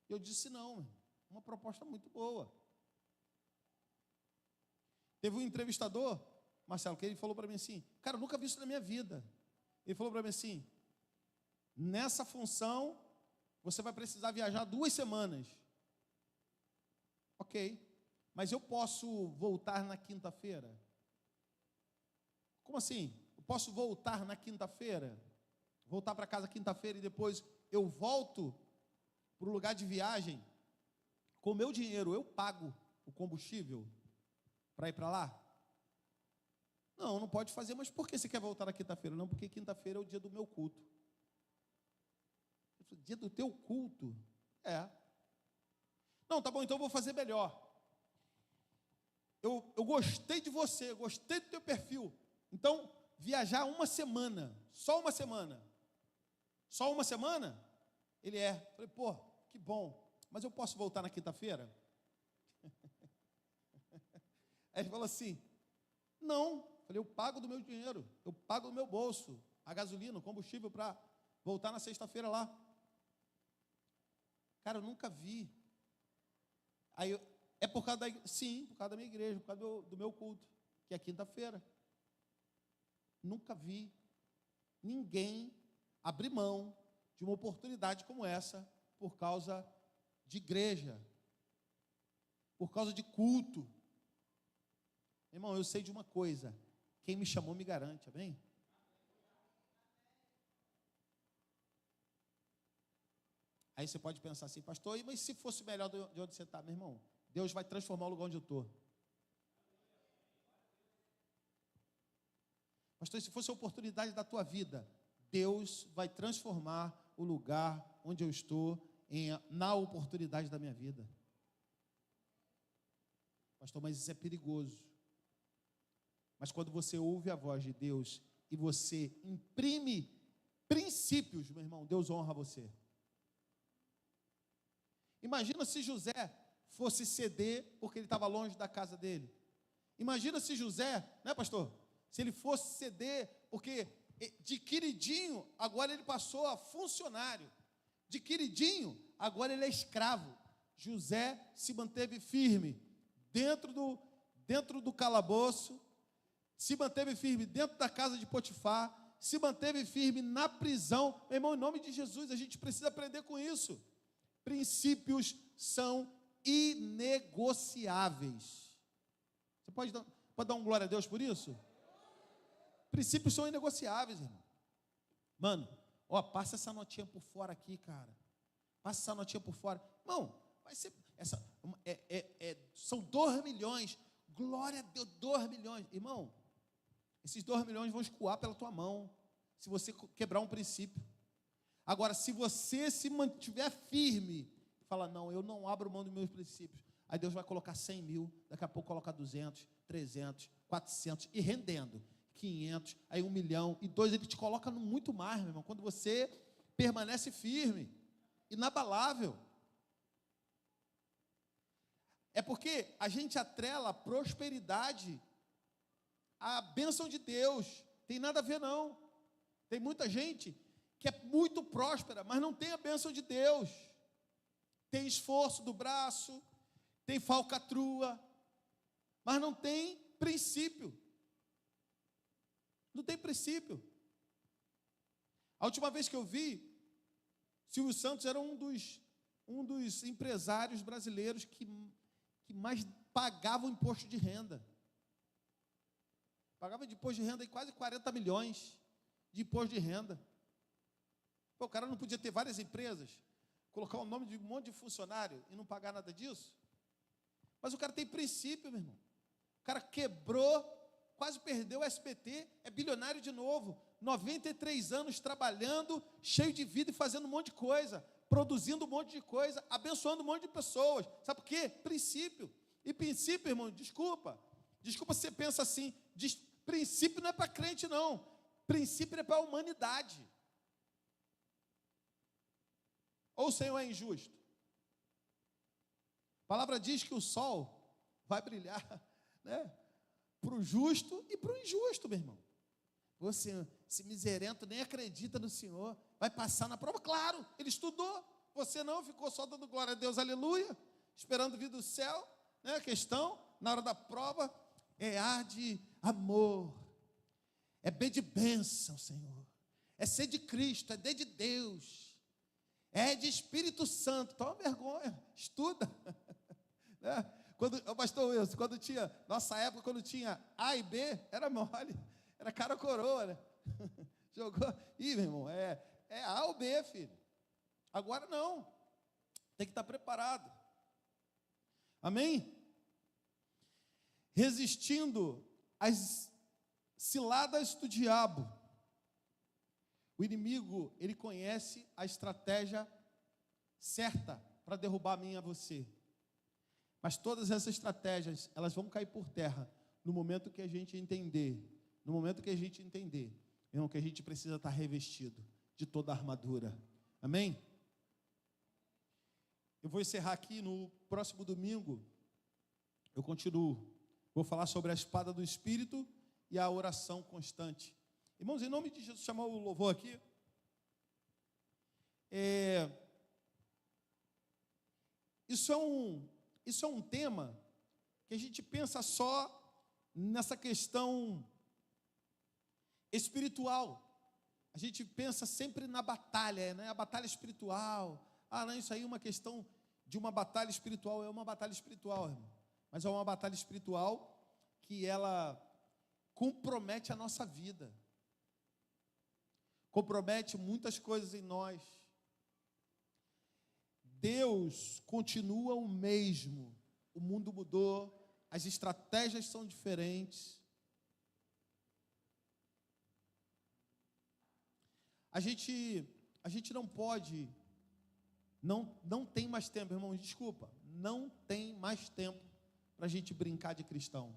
Eu disse não, uma proposta muito boa. Teve um entrevistador, Marcelo, que ele falou para mim assim, cara, eu nunca vi isso na minha vida. Ele falou para mim assim, nessa função, você vai precisar viajar 2 semanas. Ok, mas eu posso voltar na quinta-feira? Como assim? Eu posso voltar na quinta-feira? Voltar para casa quinta-feira e depois eu volto para o lugar de viagem? Com o meu dinheiro, eu pago o combustível para ir para lá? Não pode fazer, mas por que você quer voltar na quinta-feira? Não, porque quinta-feira é o dia do meu culto. Eu falei, dia do teu culto? Não, tá bom, então eu vou fazer melhor. Eu gostei de você, gostei do teu perfil. Então, viajar 1 semana, só 1 semana. Só 1 semana? Ele Falei, pô, que bom, mas eu posso voltar na quinta-feira? Aí ele falou assim, não. Falei, eu pago do meu dinheiro, eu pago do meu bolso, a gasolina, o combustível para voltar na sexta-feira lá. Cara, eu nunca vi. Aí, por causa por causa da minha igreja, por causa do meu culto, que é quinta-feira. Nunca vi ninguém abrir mão de uma oportunidade como essa por causa de igreja, por causa de culto. Irmão, eu sei de uma coisa, quem me chamou me garante, amém? Aí você pode pensar assim, pastor, mas se fosse melhor de onde você está, meu irmão? Deus vai transformar o lugar onde eu estou. Pastor, se fosse a oportunidade da tua vida, Deus vai transformar o lugar onde eu estou na oportunidade da minha vida. Pastor, mas isso é perigoso. Mas quando você ouve a voz de Deus e você imprime princípios, meu irmão, Deus honra você. Imagina se José fosse ceder porque ele estava longe da casa dele. Imagina se José, né, pastor? Se ele fosse ceder porque de queridinho, agora ele passou a funcionário. De queridinho, agora ele é escravo. José se manteve firme dentro do calabouço, se manteve firme dentro da casa de Potifar, se manteve firme na prisão. Meu irmão, em nome de Jesus, a gente precisa aprender com isso. Princípios são inegociáveis. Você pode dar um glória a Deus por isso? Princípios são inegociáveis, irmão. Mano, passa essa notinha por fora aqui, cara. Passa essa notinha por fora. Irmão, vai ser são 2 milhões. glória a Deus, 2 milhões. Irmão, esses 2 milhões vão escoar pela tua mão, se você quebrar um princípio. Agora, se você se mantiver firme, fala, não, eu não abro mão dos meus princípios, aí Deus vai colocar 100 mil, daqui a pouco coloca 200, 300, 400, e rendendo, 500, aí 1 milhão, e 2, ele te coloca no muito mais, meu irmão, quando você permanece firme, inabalável. É porque a gente atrela a prosperidade à bênção de Deus, tem nada a ver não. Tem muita gente que é muito próspera, mas não tem a bênção de Deus, tem esforço do braço, tem falcatrua, mas não tem princípio, não tem princípio. A última vez que eu vi, Silvio Santos era um dos empresários brasileiros que mais pagavam imposto de renda. Pagava de imposto de renda quase 40 milhões de imposto de renda. Pô, o cara não podia ter várias empresas, colocar o nome de um monte de funcionário e não pagar nada disso? Mas o cara tem princípio, meu irmão. O cara quebrou, quase perdeu o SBT, é bilionário de novo, 93 anos trabalhando, cheio de vida e fazendo um monte de coisa, produzindo um monte de coisa, abençoando um monte de pessoas. Sabe por quê? Princípio. E princípio, irmão, desculpa se você pensa assim, princípio não é para crente não, princípio é para a humanidade. Ou o Senhor é injusto? A palavra diz que o sol vai brilhar, né, para o justo e para o injusto, meu irmão. Você, esse miserento, nem acredita no Senhor, vai passar na prova. Claro, ele estudou, você não, ficou só dando glória a Deus, aleluia, esperando vir do céu, né? A questão, na hora da prova, é ar de amor, é B de bênção, Senhor, é C de Cristo, é D de Deus, é de Espírito Santo. Toma vergonha, estuda. Né? Pastor Wilson, quando tinha, nossa época, quando tinha A e B, era mole, era cara ou coroa, né? Jogou, ih, meu irmão, é A ou B, filho. Agora não, tem que estar preparado. Amém? Resistindo às ciladas do diabo. O inimigo, ele conhece a estratégia certa para derrubar a mim e a você. Mas todas essas estratégias, elas vão cair por terra no momento que a gente entender, irmão, que a gente precisa estar revestido de toda a armadura. Amém? Eu vou encerrar aqui, no próximo domingo, eu continuo. Vou falar sobre a espada do Espírito e a oração constante. Irmãos, em nome de Jesus, chamar o louvor aqui. Isso é um tema que a gente pensa só nessa questão espiritual. A gente pensa sempre na batalha, né? A batalha espiritual. Ah, não, isso aí é uma questão de uma batalha espiritual. É uma batalha espiritual, irmão. Mas é uma batalha espiritual que ela compromete a nossa vida. Compromete muitas coisas em nós. Deus continua o mesmo. O mundo mudou, as estratégias são diferentes. A gente não pode, não tem mais tempo, irmão, desculpa, não tem mais tempo para a gente brincar de cristão.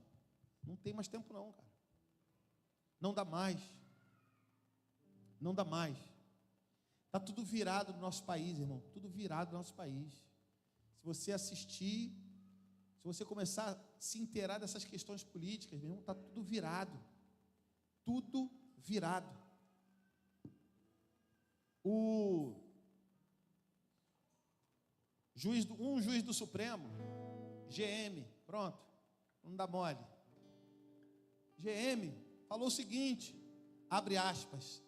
Não tem mais tempo não, cara. Não dá mais. Não dá mais. Está tudo virado no nosso país, irmão. Tudo virado no nosso país. Se você assistir, se você começar a se inteirar dessas questões políticas, meu irmão, está tudo virado. Tudo virado. Um juiz do Supremo, GM, pronto, não dá mole. GM falou o seguinte, abre aspas.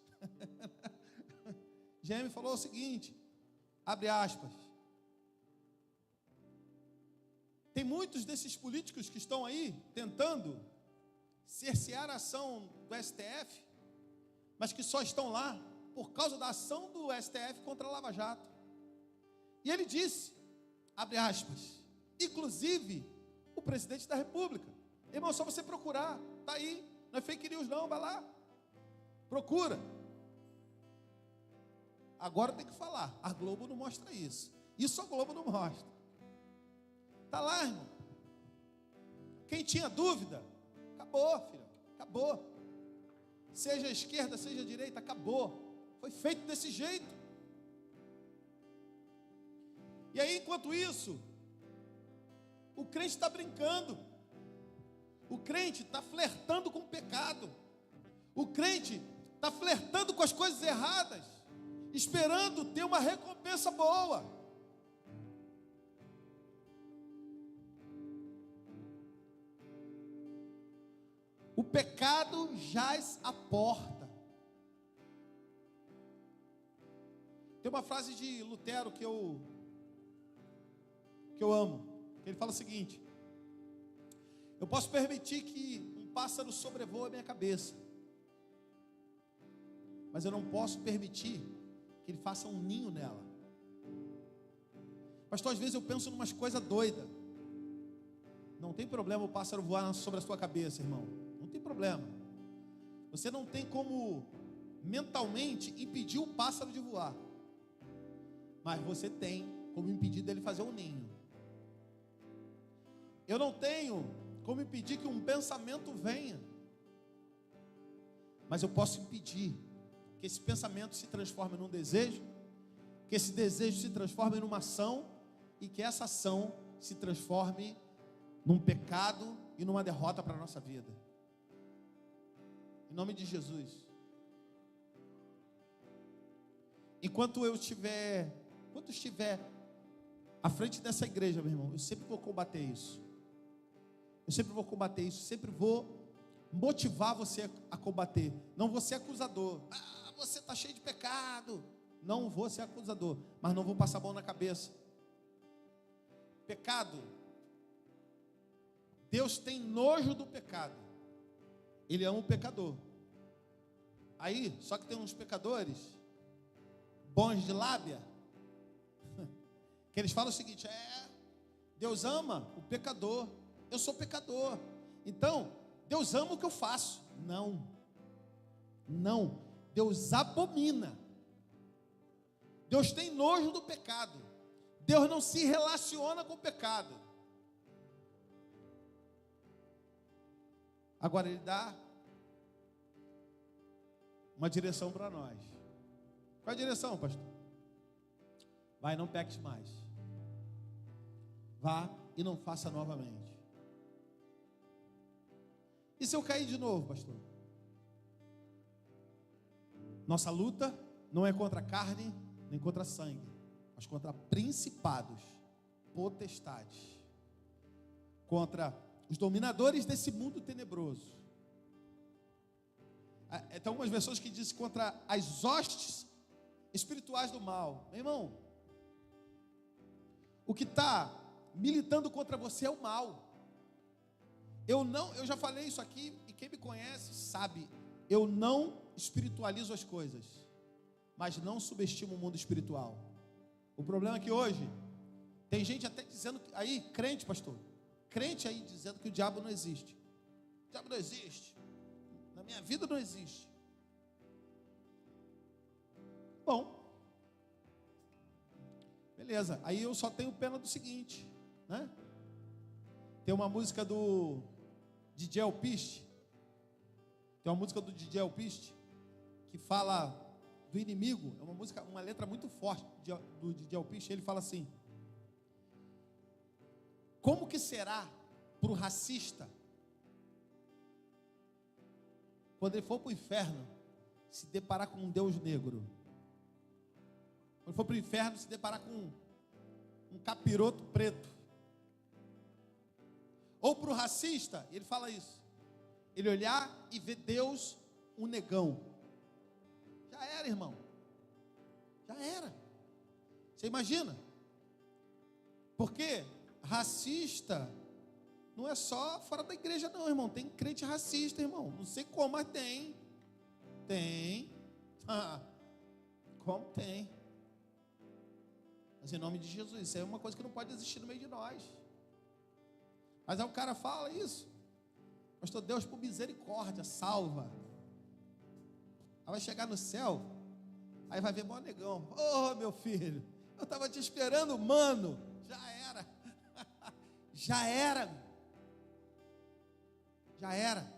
GM falou o seguinte, abre aspas. Tem muitos desses políticos que estão aí tentando cercear a ação do STF, mas que só estão lá por causa da ação do STF contra a Lava Jato. E ele disse, abre aspas, inclusive o presidente da República. Irmão, é só você procurar. Está aí. Não é fake news não, vai lá. Procura. Agora tem que falar. A Globo não mostra isso. Isso a Globo não mostra. Está lá, irmão. Quem tinha dúvida, acabou, filho. Acabou. Seja a esquerda, seja a direita, acabou. Foi feito desse jeito. E aí, enquanto isso, o crente está brincando. O crente está flertando com o pecado. O crente está flertando com as coisas erradas, esperando ter uma recompensa boa. O pecado jaz à porta. Tem uma frase de Lutero que eu amo. Ele fala o seguinte: eu posso permitir que um pássaro sobrevoe a minha cabeça, mas eu não posso permitir que ele faça um ninho nela. Pastor, às vezes eu penso em umas coisas doidas. Não tem problema o pássaro voar sobre a sua cabeça, irmão. Não tem problema. Você não tem como mentalmente impedir o pássaro de voar, mas você tem como impedir dele fazer um ninho. Eu não tenho como impedir que um pensamento venha, mas eu posso impedir que esse pensamento se transforme num desejo, que esse desejo se transforme numa ação, e que essa ação se transforme num pecado e numa derrota para a nossa vida. Em nome de Jesus. Enquanto estiver à frente dessa igreja, meu irmão, eu sempre vou combater isso. Eu sempre vou combater isso, sempre vou motivar você a combater. Não vou ser acusador. Ah, você está cheio de pecado. Não vou ser acusador, mas não vou passar a mão na cabeça. Pecado, Deus tem nojo do pecado. Ele ama o pecador. Aí, só que tem uns pecadores bons de lábia, que eles falam o seguinte: Deus ama o pecador. Eu sou pecador, então Deus ama o que eu faço. Não, Deus abomina. Deus tem nojo do pecado. Deus não se relaciona com o pecado. Agora Ele dá uma direção para nós. Qual é a direção, pastor? Vai, não peques mais. Vá e não faça novamente. E se eu cair de novo, pastor? Nossa luta não é contra a carne, nem contra sangue, mas contra principados, potestades, contra os dominadores desse mundo tenebroso. Tem algumas versões que dizem contra as hostes espirituais do mal. Meu irmão, o que está militando contra você é o mal. Eu já falei isso aqui, e quem me conhece sabe, eu não espiritualizo as coisas, mas não subestimo o mundo espiritual. O problema é que hoje tem gente até dizendo aí, crente, pastor, crente aí dizendo que o diabo não existe. O diabo não existe. Na minha vida não existe. Bom, beleza. Aí eu só tenho pena do seguinte, né? Tem uma música do DJ Alpiste. Tem uma música do DJ Alpiste que fala do inimigo. É uma música, uma letra muito forte do DJ Alpiste. Ele fala assim: como que será para o racista quando ele for para o inferno se deparar com um Deus negro? Quando for para o inferno se deparar com um capiroto preto? Ou para o racista, ele fala isso, ele olhar e ver Deus um negão. Já era, irmão. Já era. Você imagina? Porque racista não é só fora da igreja não, irmão. Tem crente racista, irmão. Não sei como, mas tem. Tem. Como tem. Mas em nome de Jesus, isso é uma coisa que não pode existir no meio de nós. Mas aí o cara fala isso. Pastor, Deus por misericórdia, salva. Aí vai chegar no céu, aí vai ver mó negão. Ô, meu filho, eu estava te esperando, mano. Já era. Já era. Já era.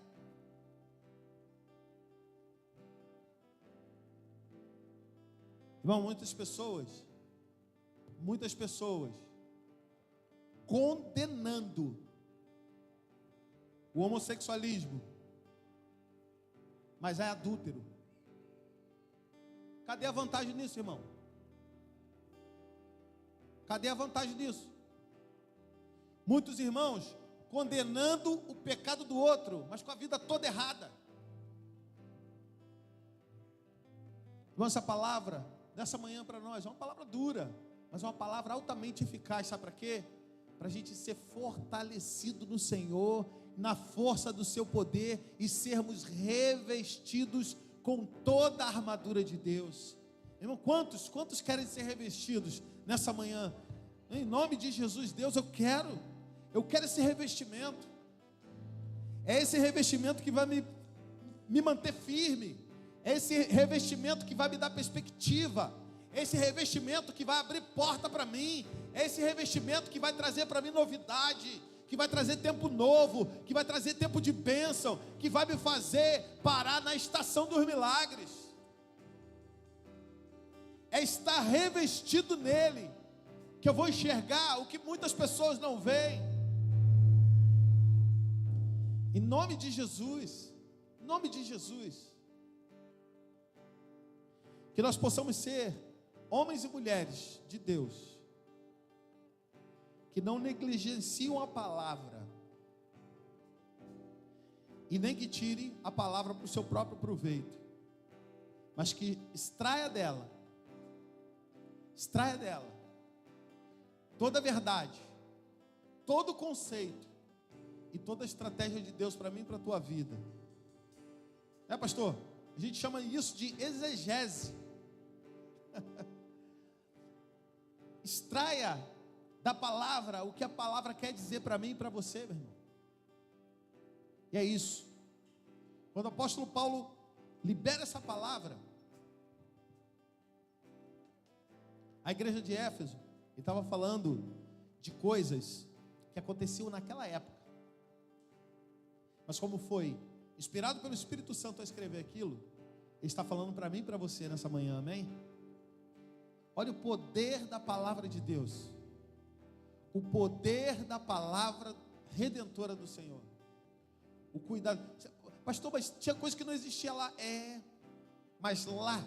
Irmão, muitas pessoas condenando o homossexualismo, mas é adúltero. Cadê a vantagem nisso, irmão? Cadê a vantagem nisso? Muitos irmãos condenando o pecado do outro, mas com a vida toda errada. Irmão, essa palavra dessa manhã para nós é uma palavra dura, mas é uma palavra altamente eficaz. Sabe para quê? Para a gente ser fortalecido no Senhor, na força do seu poder, e sermos revestidos com toda a armadura de Deus. Irmão, quantos querem ser revestidos nessa manhã? Em nome de Jesus, Deus, eu quero esse revestimento. É esse revestimento que vai me manter firme. É esse revestimento que vai me dar perspectiva. É esse revestimento que vai abrir porta para mim. É esse revestimento que vai trazer para mim novidade, que vai trazer tempo novo, que vai trazer tempo de bênção, que vai me fazer parar na estação dos milagres. É estar revestido nele, que eu vou enxergar o que muitas pessoas não veem. Em nome de Jesus, em nome de Jesus, que nós possamos ser homens e mulheres de Deus, que não negligenciam a palavra, e nem que tirem a palavra para o seu próprio proveito, mas que extraia dela toda a verdade, todo o conceito e toda a estratégia de Deus para mim e para a tua vida. Pastor? A gente chama isso de exegese. Extraia da palavra o que a palavra quer dizer para mim e para você, meu irmão. E é isso. Quando o apóstolo Paulo libera essa palavra, a igreja de Éfeso, ele estava falando de coisas que aconteciam naquela época. Mas como foi inspirado pelo Espírito Santo a escrever aquilo, ele está falando para mim e para você nessa manhã, amém? Olha o poder da palavra de Deus, o poder da palavra redentora do Senhor, o cuidado. Pastor, mas tinha coisa que não existia lá. Mas lá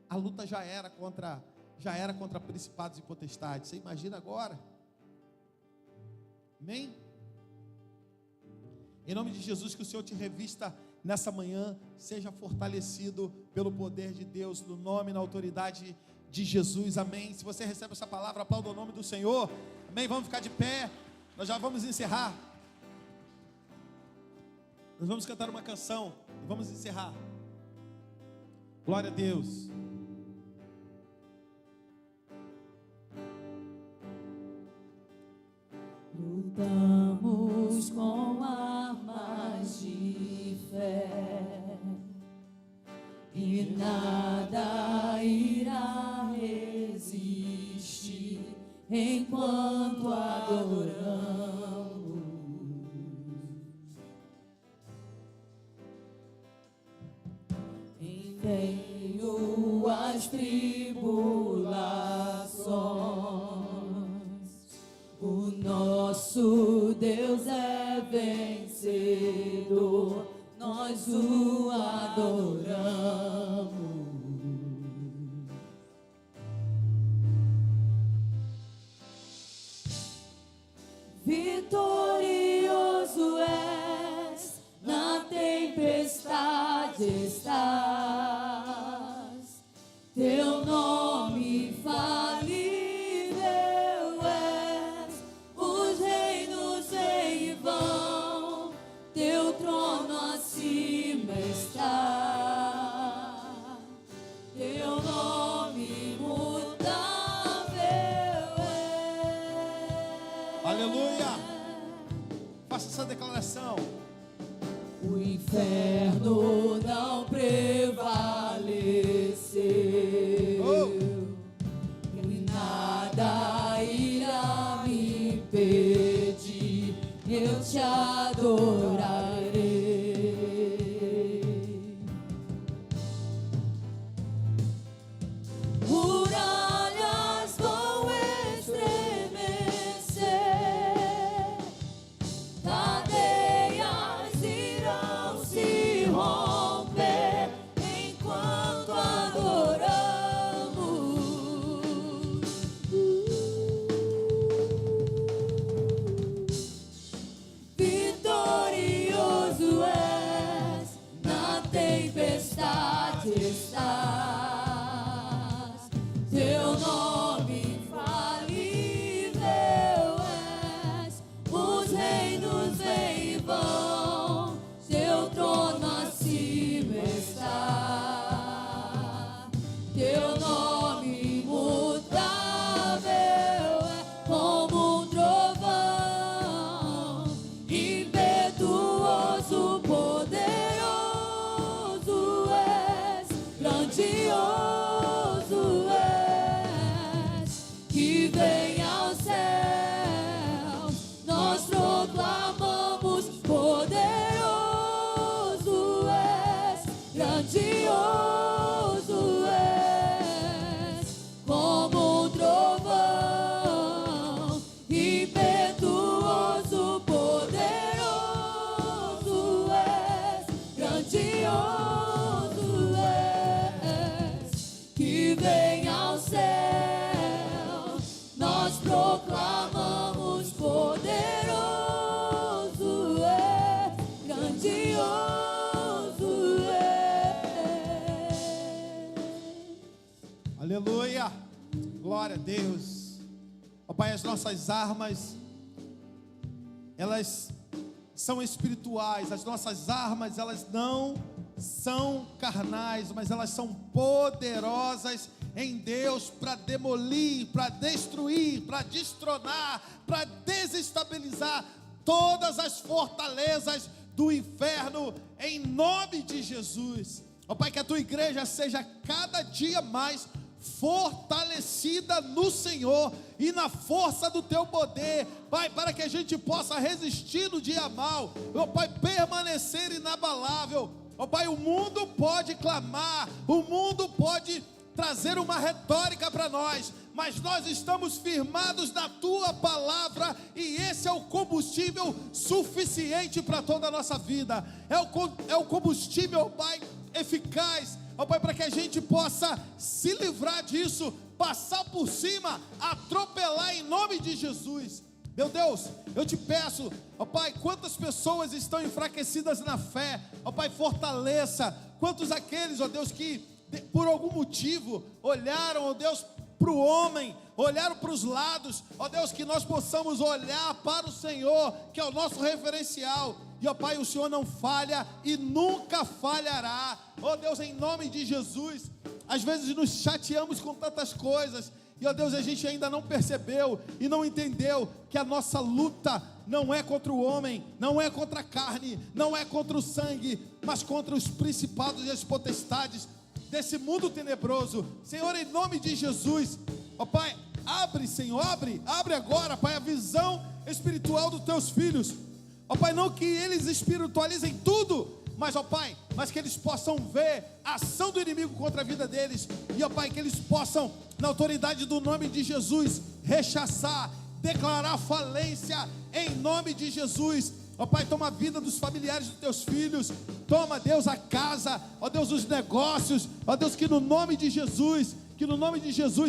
a luta já era contra principados e potestades. Você imagina agora? Amém? Em nome de Jesus, que o Senhor te revista nessa manhã, seja fortalecido pelo poder de Deus, no nome e na autoridade de Jesus, amém. Se você recebe essa palavra, aplauda o nome do Senhor, amém. Vamos ficar de pé, nós já vamos encerrar. Nós vamos cantar uma canção e vamos encerrar. Glória a Deus. Lutamos com armas de fé e nada irá resistir enquanto adoramos. Em meio às tribulações, o nosso Deus é vencedor, nós o adoramos. Vitorioso és, na tempestade estás, teu nome falível és, os reinos em vão, teu trono acima está, teu nome imutável é. Aleluia! Faça essa declaração. inferno não prevaleceu. E nada irá me impedir, eu te adorarei. Muralhas vão estremecer, cadeias irão se romper enquanto adoramos. Vitorioso és, na tempestade estás. Teu nome infalível és, os reinos vêm e vão, teu trono acima está. Teu nome imutável é como um trovão, impetuoso, poderoso és, grandioso és, que vem aos céus, nós proclamamos, poderoso és, grandioso és, como um trovão, impetuoso, poderoso és, grandioso és, que vem aos céus, nós proclamamos, poderoso é, grandioso é. Aleluia, glória a Deus. Ó Pai, as nossas armas, elas são espirituais. As nossas armas, elas não são carnais, mas elas são poderosas em Deus para demolir, para destruir, para destronar, para desestabilizar todas as fortalezas do inferno, em nome de Jesus. Ó Pai, que a tua igreja seja cada dia mais fortalecida no Senhor e na força do teu poder, Pai, para que a gente possa resistir no dia mal, ó Pai, permanecer inabalável. Ó Pai, o mundo pode clamar, o mundo pode trazer uma retórica para nós, mas nós estamos firmados na tua palavra, e esse é o combustível suficiente para toda a nossa vida. É o combustível, ó Pai, eficaz, ó Pai, para que a gente possa se livrar disso, passar por cima, atropelar em nome de Jesus. Meu Deus, eu te peço, ó Pai, quantas pessoas estão enfraquecidas na fé, ó Pai, fortaleça. Quantos aqueles, ó Deus, que por algum motivo olharam, ó Deus, para o homem, olharam para os lados, ó Deus, que nós possamos olhar para o Senhor, que é o nosso referencial. E ó Pai, o Senhor não falha e nunca falhará. Ó Deus, em nome de Jesus, às vezes nos chateamos com tantas coisas, e ó Deus, a gente ainda não percebeu e não entendeu que a nossa luta não é contra o homem, não é contra a carne, não é contra o sangue, mas contra os principados e as potestades desse mundo tenebroso. Senhor, em nome de Jesus, ó Pai, abre, Senhor, abre agora, Pai, a visão espiritual dos teus filhos. Ó Pai, não que eles espiritualizem tudo, mas ó Pai, mas que eles possam ver a ação do inimigo contra a vida deles, e ó Pai, que eles possam, na autoridade do nome de Jesus, rechaçar, declarar falência, em nome de Jesus. Ó Pai, toma a vida dos familiares dos teus filhos, toma, Deus, a casa, ó Deus, os negócios, ó Deus, que no nome de Jesus,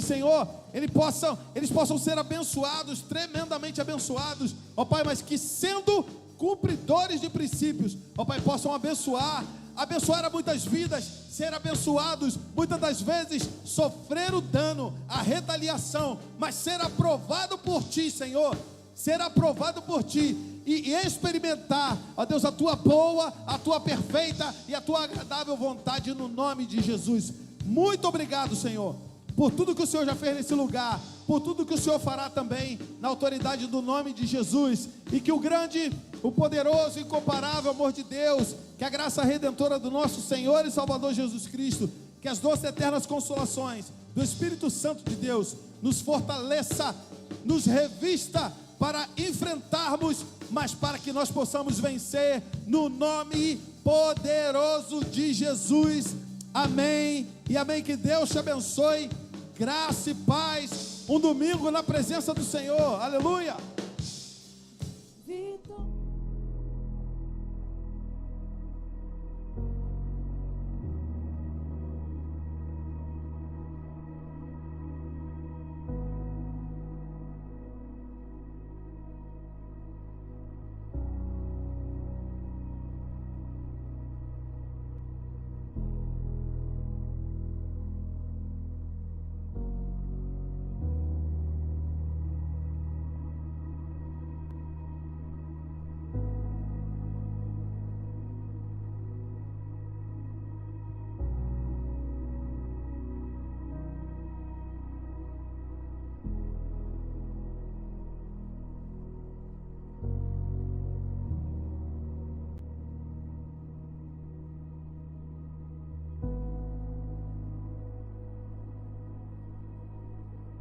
Senhor, eles possam ser abençoados, tremendamente abençoados, ó Pai, mas que sendo cumpridores de princípios, ó Pai, possam abençoar a muitas vidas, ser abençoados, muitas das vezes sofrer o dano, a retaliação, mas ser aprovado por Ti, Senhor, ser aprovado por Ti, e experimentar, ó Deus, a Tua boa, a Tua perfeita e a Tua agradável vontade, no nome de Jesus. Muito obrigado, Senhor, por tudo que o Senhor já fez nesse lugar, por tudo que o Senhor fará também, na autoridade do nome de Jesus, e que o grande, o poderoso e incomparável amor de Deus, que a graça redentora do nosso Senhor e Salvador Jesus Cristo, que as doces eternas consolações do Espírito Santo de Deus nos fortaleça, nos revista para enfrentarmos, mas para que nós possamos vencer no nome poderoso de Jesus. Amém e amém. Que Deus te abençoe, graça e paz, um domingo na presença do Senhor. Aleluia.